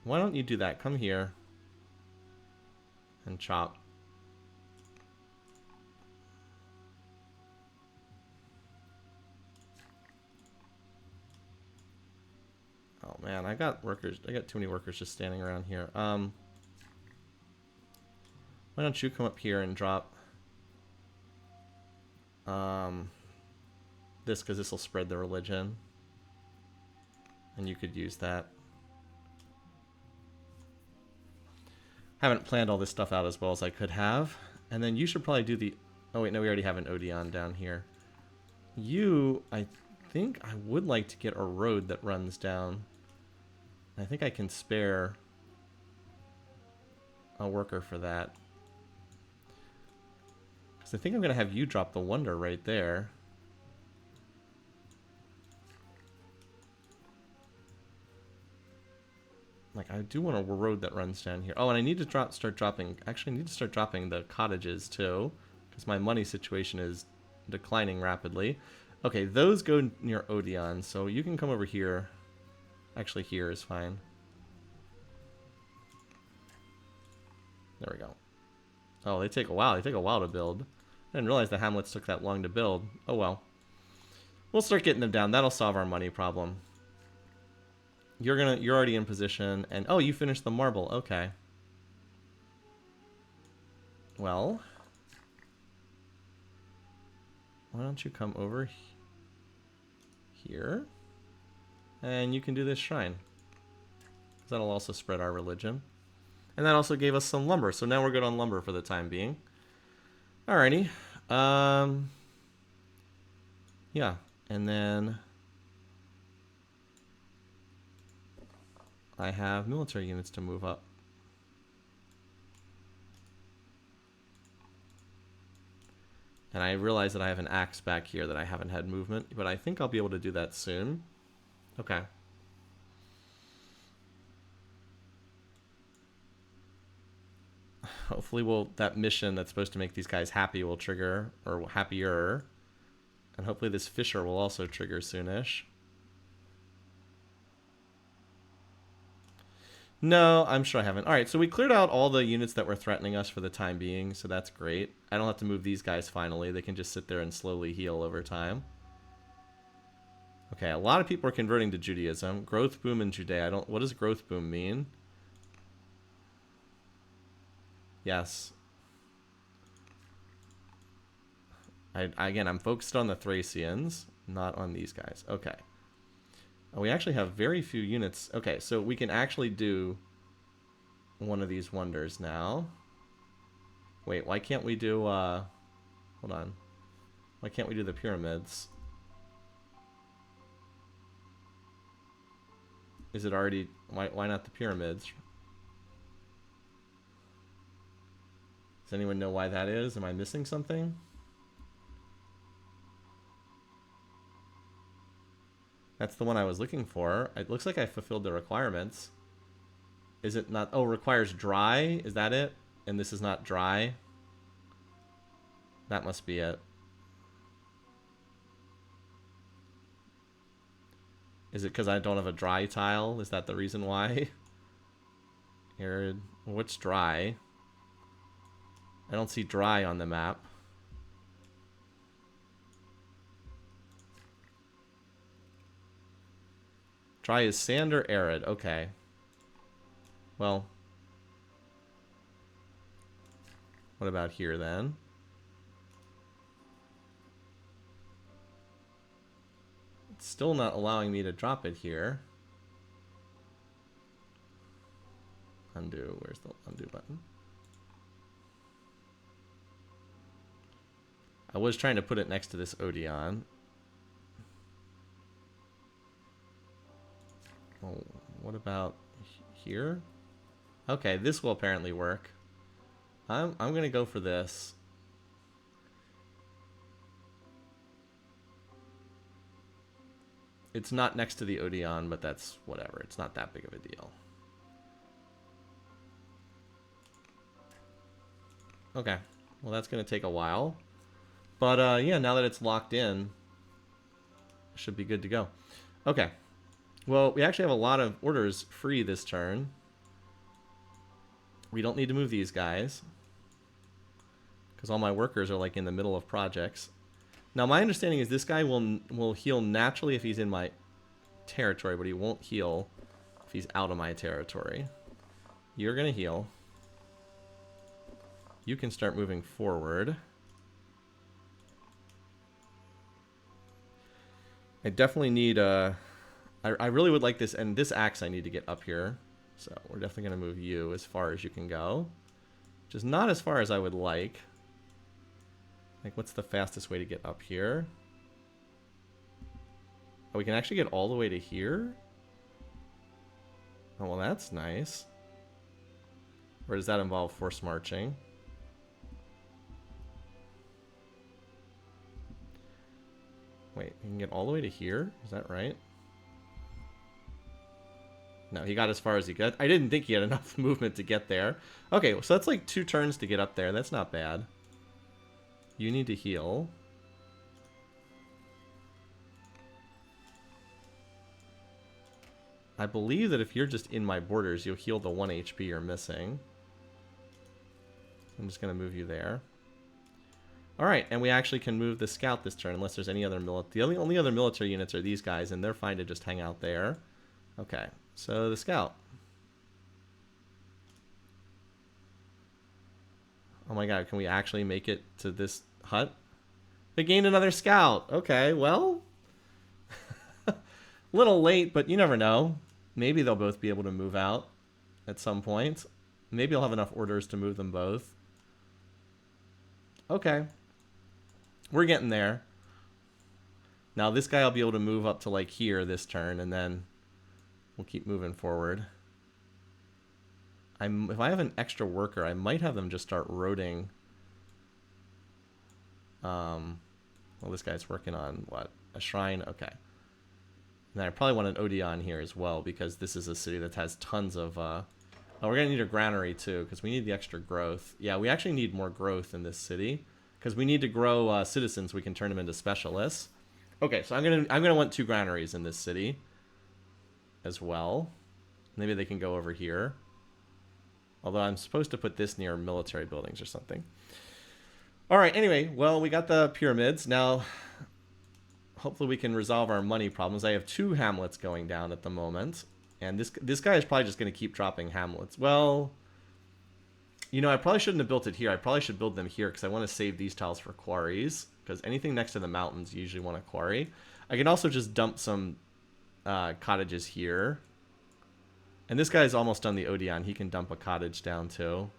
Why don't you do that? Come here. And chop. Oh man, I got workers. I got too many workers just standing around here. Why don't you come up here and drop this, because this will spread the religion, and you could use that. Haven't planned all this stuff out as well as I could have. And then you should probably do the... Oh, wait, no, we already have an Odeon down here. You, I think I would like to get a road that runs down. I think I can spare a worker for that. Because I think I'm going to have you drop the Wonder right there. Like, I do want a road that runs down here. Oh, and I need to start dropping... Actually, I need to start dropping the cottages, too. Because my money situation is declining rapidly. Okay, those go near Odeon, so you can come over here. Actually, here is fine. There we go. Oh, they take a while. They take a while to build. I didn't realize the hamlets took that long to build. Oh, well. We'll start getting them down. That'll solve our money problem. You're already in position, and oh, you finished the marble. Okay. Well, why don't you come over here, and you can do this shrine. That'll also spread our religion, and that also gave us some lumber. So now we're good on lumber for the time being. Alrighty. Yeah, and then I have military units to move up. And I realize that I have an axe back here that I haven't had movement, but I think I'll be able to do that soon. Okay. Hopefully that mission that's supposed to make these guys happy will trigger, or happier. And hopefully this fisher will also trigger soonish. No, I'm sure I haven't. Alright, so we cleared out all the units that were threatening us for the time being, so that's great. I don't have to move these guys finally. They can just sit there and slowly heal over time. Okay, a lot of people are converting to Judaism. Growth boom in Judea. What does growth boom mean? Yes. Again, I'm focused on the Thracians, not on these guys. Okay. We actually have very few units. Okay, so we can actually do one of these wonders now. Wait, why can't we do, hold on. Why can't we do the pyramids? Is it already, why not the pyramids? Does anyone know why that is? Am I missing something? That's the one I was looking for. It looks like I fulfilled the requirements. Is it not? Oh, requires dry? Is that it? And this is not dry? That must be it. Is it because I don't have a dry tile? Is that the reason why? Arid. What's dry? I don't see dry on the map. Dry is sand or arid? Okay. Well. What about here then? It's still not allowing me to drop it here. Undo. Where's the undo button? I was trying to put it next to this Odeon. Oh, what about here? Okay, this will apparently work. I'm gonna go for this. It's not next to the Odeon, but that's whatever. It's not that big of a deal. Okay, well that's gonna take a while. But yeah, now that it's locked in, it should be good to go. Okay. Well, we actually have a lot of orders free this turn. We don't need to move these guys, because all my workers are like in the middle of projects. Now, my understanding is this guy will heal naturally if he's in my territory, but he won't heal if he's out of my territory. You're going to heal. You can start moving forward. I definitely need I really would like this, and this axe I need to get up here. So we're definitely going to move you as far as you can go. Which is not as far as I would like. Like, what's the fastest way to get up here? Oh, we can actually get all the way to here? Oh, well, that's nice. Or does that involve forced marching? Wait, you can get all the way to here? Is that right? No, he got as far as he got. I didn't think he had enough movement to get there. Okay, so that's like 2 turns to get up there. That's not bad. You need to heal. I believe that if you're just in my borders, you'll heal the 1 HP you're missing. I'm just going to move you there. Alright, and we actually can move the scout this turn unless there's any other military. The only other military units are these guys, and they're fine to just hang out there. Okay, so the scout. Oh my god, can we actually make it to this hut? They gained another scout. Okay, well. Little late, but you never know. Maybe they'll both be able to move out at some point. Maybe I'll have enough orders to move them both. Okay. We're getting there. Now this guy will be able to move up to like here this turn, and then we'll keep moving forward. If I have an extra worker, I might have them just start roading. Well, this guy's working on what? A shrine? Okay. And I probably want an Odeon here as well, because this is a city that has tons of... Oh, we're going to need a granary too, because we need the extra growth. Yeah, we actually need more growth in this city, because we need to grow citizens. We can turn them into specialists. Okay, so I'm gonna want 2 granaries in this city as well. Maybe they can go over here. Although I'm supposed to put this near military buildings or something. All right, anyway, well, we got the pyramids. Now, hopefully we can resolve our money problems. I have 2 hamlets going down at the moment. And this guy is probably just going to keep dropping hamlets. Well, you know, I probably shouldn't have built it here. I probably should build them here because I want to save these tiles for quarries. Because anything next to the mountains you usually want a quarry. I can also just dump some cottages here. And this guy's almost done the Odeon. He can dump a cottage down too.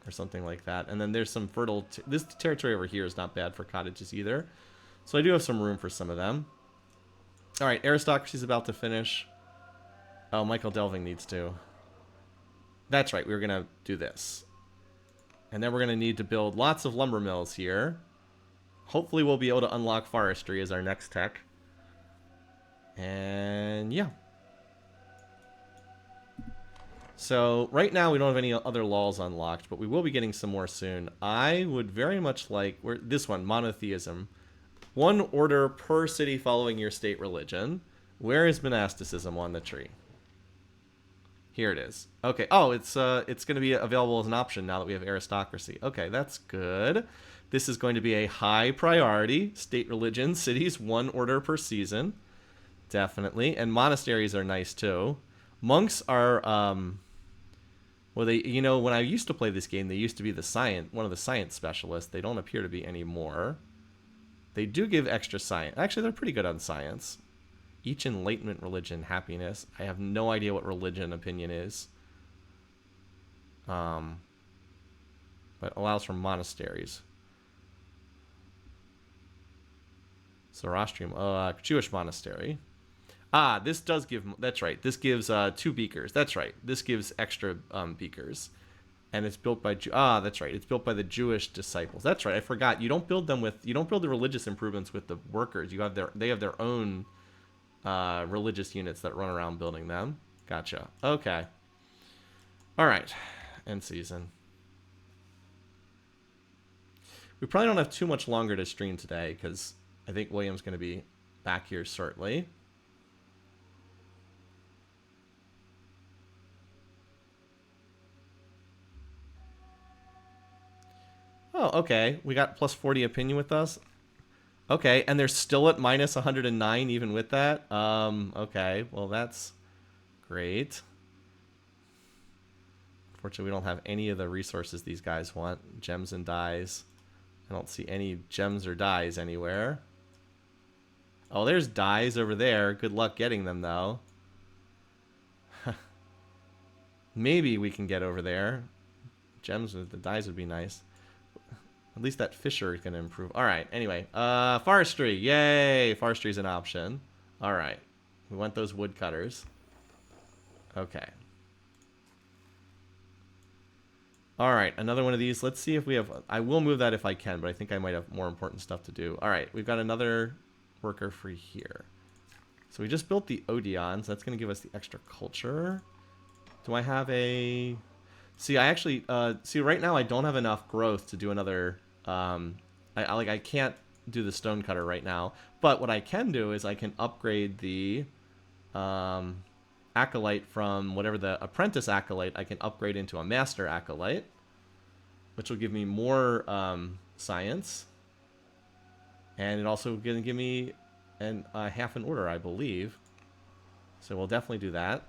Or something like that. And then there's some fertile... This territory over here is not bad for cottages either. So I do have some room for some of them. Alright, aristocracy's about to finish. Oh, Michael Delving needs to. That's right, we were going to do this. And then we're going to need to build lots of lumber mills here. Hopefully we'll be able to unlock forestry as our next tech. And yeah. So right now we don't have any other laws unlocked, but we will be getting some more soon. I would very much like... this one, monotheism. 1 order per city following your state religion. Where is monasticism on the tree? Here it is. Okay. Oh, it's going to be available as an option now that we have aristocracy. Okay, that's good. This is going to be a high priority. State religion, cities, 1 order per season. Definitely. And monasteries are nice too. Monks are... well, they, you know, when I used to play this game, they used to be one of the science specialists. They don't appear to be anymore. They do give extra science. Actually, they're pretty good on science. Each enlightenment, religion, happiness. I have no idea what religion opinion is. But allows for monasteries. Zoroastrian, Jewish monastery. Ah, this does give... That's right. This gives 2 beakers. That's right. This gives extra beakers. And it's built by... that's right. It's built by the Jewish disciples. That's right. I forgot. You don't build them with... You don't build the religious improvements with the workers. You have they have their own religious units that run around building them. Gotcha. Okay. All right. End season. We probably don't have too much longer to stream today because I think William's going to be back here shortly. Oh, okay. We got plus 40 opinion with us. Okay, and they're still at minus 109 even with that? Okay. Well, that's great. Unfortunately, we don't have any of the resources these guys want. Gems and dyes. I don't see any gems or dyes anywhere. Oh, there's dyes over there. Good luck getting them, though. maybe we can get over there. Gems with the dyes would be nice. At least that fisher is going to improve. All right. Anyway, forestry. Yay. Forestry is an option. All right. We want those woodcutters. Okay. All right. Another one of these. Let's see if we have... I will move that if I can, but I think I might have more important stuff to do. All right. We've got another worker for here. So we just built the Odeons. That's going to give us the extra culture. Do I have a... See, I actually... see, right now I don't have enough growth to do another... I can't do the stonecutter right now. But what I can do is I can upgrade the acolyte from whatever the apprentice acolyte I can upgrade into a master acolyte, which will give me more science. And it also going to give me half an order, I believe. So we'll definitely do that.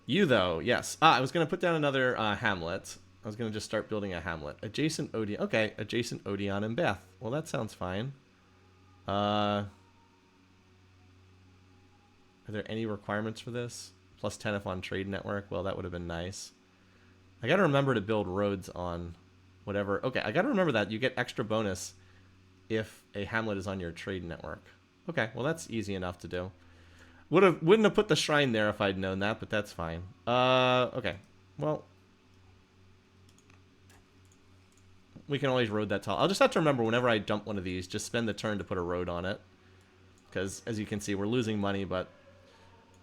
You, though, yes. I was going to put down another hamlet. I was going to just start building a hamlet. Adjacent Odeon. Okay, adjacent Odeon and Beth. Well, that sounds fine. Are there any requirements for this? Plus 10 if on trade network. Well, that would have been nice. I got to remember to build roads on whatever. Okay, I got to remember that. You get extra bonus if a hamlet is on your trade network. Okay, well, that's easy enough to do. Wouldn't have put the shrine there if I'd known that, but that's fine. Okay. Well, we can always road that tall. I'll just have to remember whenever I dump one of these, just spend the turn to put a road on it. Because, as you can see, we're losing money, but...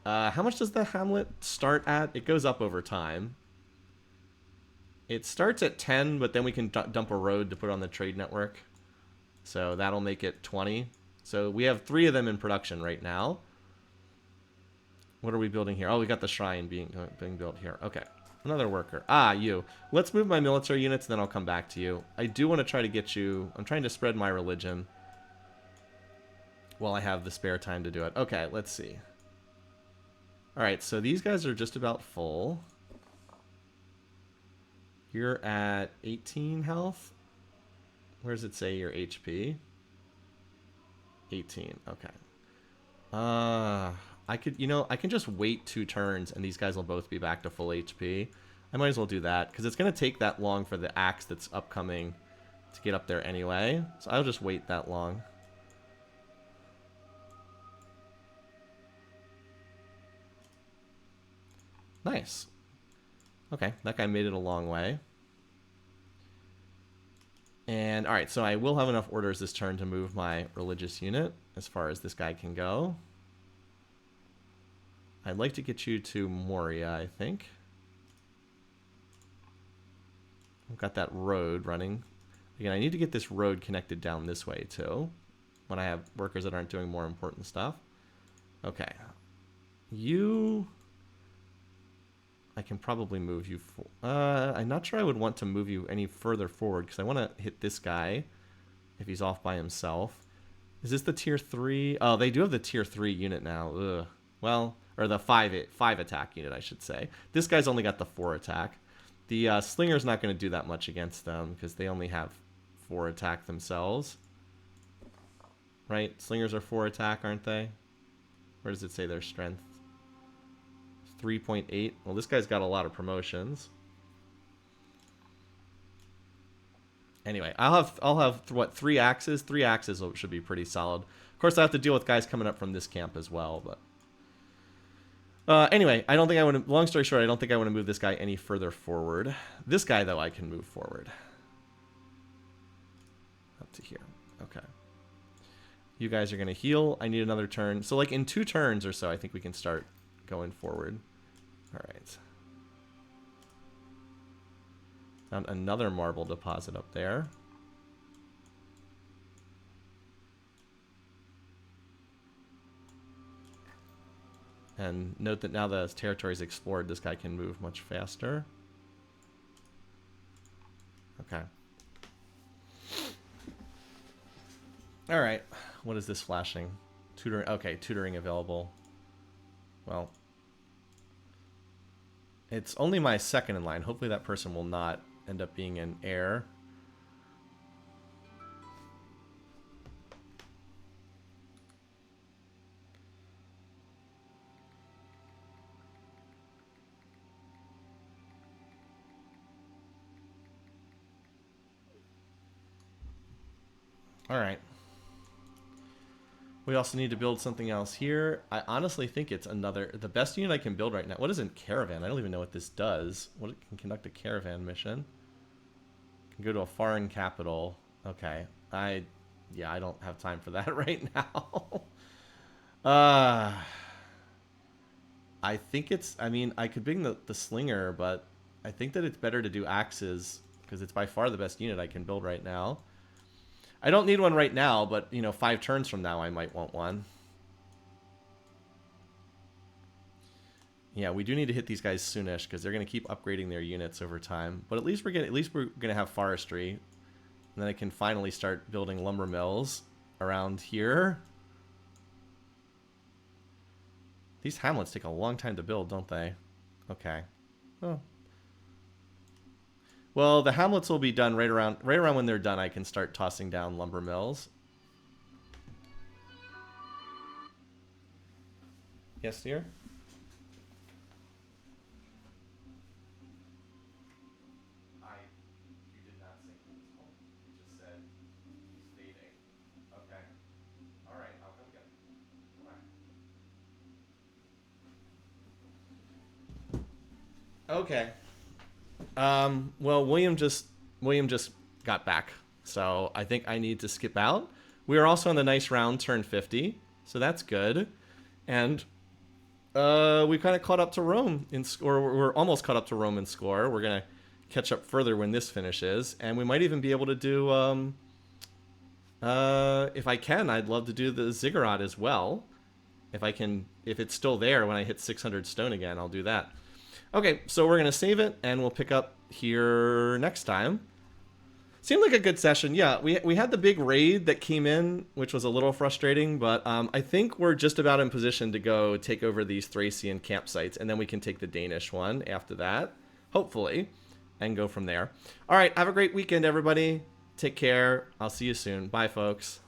how much does the hamlet start at? It goes up over time. It starts at 10, but then we can dump a road to put on the trade network. So that'll make it 20. So we have 3 of them in production right now. What are we building here? Oh, we got the shrine being built here. Okay. Another worker. Ah, you. Let's move my military units, then I'll come back to you. I do want to try to get you... I'm trying to spread my religion while I have the spare time to do it. Okay, let's see. Alright, so these guys are just about full. You're at 18 health. Where does it say your HP? 18. Okay. I could, I can just wait 2 turns and these guys will both be back to full HP. I might as well do that because it's going to take that long for the axe that's upcoming to get up there anyway. So I'll just wait that long. Nice. Okay, that guy made it a long way. And, alright, so I will have enough orders this turn to move my religious unit as far as this guy can go. I'd like to get you to Moria, I think. I've got that road running. Again, I need to get this road connected down this way, too, when I have workers that aren't doing more important stuff. Okay. You... I can probably move you... I'm not sure I would want to move you any further forward, because I want to hit this guy if he's off by himself. Is this the tier 3? Oh, they do have the tier 3 unit now. Ugh. Well... Or the 5 attack unit, I should say. This guy's only got the 4 attack. The Slinger's not going to do that much against them because they only have 4 attack themselves. Right? Slingers are 4 attack, aren't they? Where does it say their strength? 3.8. Well, this guy's got a lot of promotions. Anyway, I'll have what, 3 axes? 3 axes should be pretty solid. Of course, I have to deal with guys coming up from this camp as well, but... anyway, I don't think I want to... Long story short, I don't think I want to move this guy any further forward. This guy, though, I can move forward. Up to here. Okay. You guys are going to heal. I need another turn. So, like, in 2 turns or so, I think we can start going forward. All right. Found another marble deposit up there. And note that now the territory is explored, this guy can move much faster. Okay. All right. What is this flashing? Tutoring. Okay, tutoring available. Well, it's only my second in line. Hopefully that person will not end up being an heir. All right. We also need to build something else here. I honestly think it's the best unit I can build right now. What is in caravan? I don't even know what this does. What, it can conduct a caravan mission. Can go to a foreign capital. Okay. Yeah, I don't have time for that right now. I think it's, I mean, I could bring the slinger, but I think that it's better to do axes because it's by far the best unit I can build right now. I don't need one right now, but, you know, 5 turns from now I might want one. Yeah, we do need to hit these guys soonish because they're going to keep upgrading their units over time. But at least we're gonna have forestry, and then I can finally start building lumber mills around here. These hamlets take a long time to build, don't they? Okay. Oh. Well, the hamlets will be done right around when they're done. I can start tossing down lumber mills. Yes, dear? You did not say who was home. You just said he's dating. Okay. All right, I'll come get him. Okay. Well, William just got back, so I think I need to skip out. We are also on the nice round turn 50, so that's good. And we kind of caught up to Rome in score. We're almost caught up to Rome in score. We're gonna catch up further when this finishes, and we might even be able to do. If I can, I'd love to do the ziggurat as well. If it's still there when I hit 600 stone again, I'll do that. Okay, so we're going to save it, and we'll pick up here next time. Seemed like a good session. Yeah, we had the big raid that came in, which was a little frustrating, but I think we're just about in position to go take over these Thracian campsites, and then we can take the Danish one after that, hopefully, and go from there. All right, have a great weekend, everybody. Take care. I'll see you soon. Bye, folks.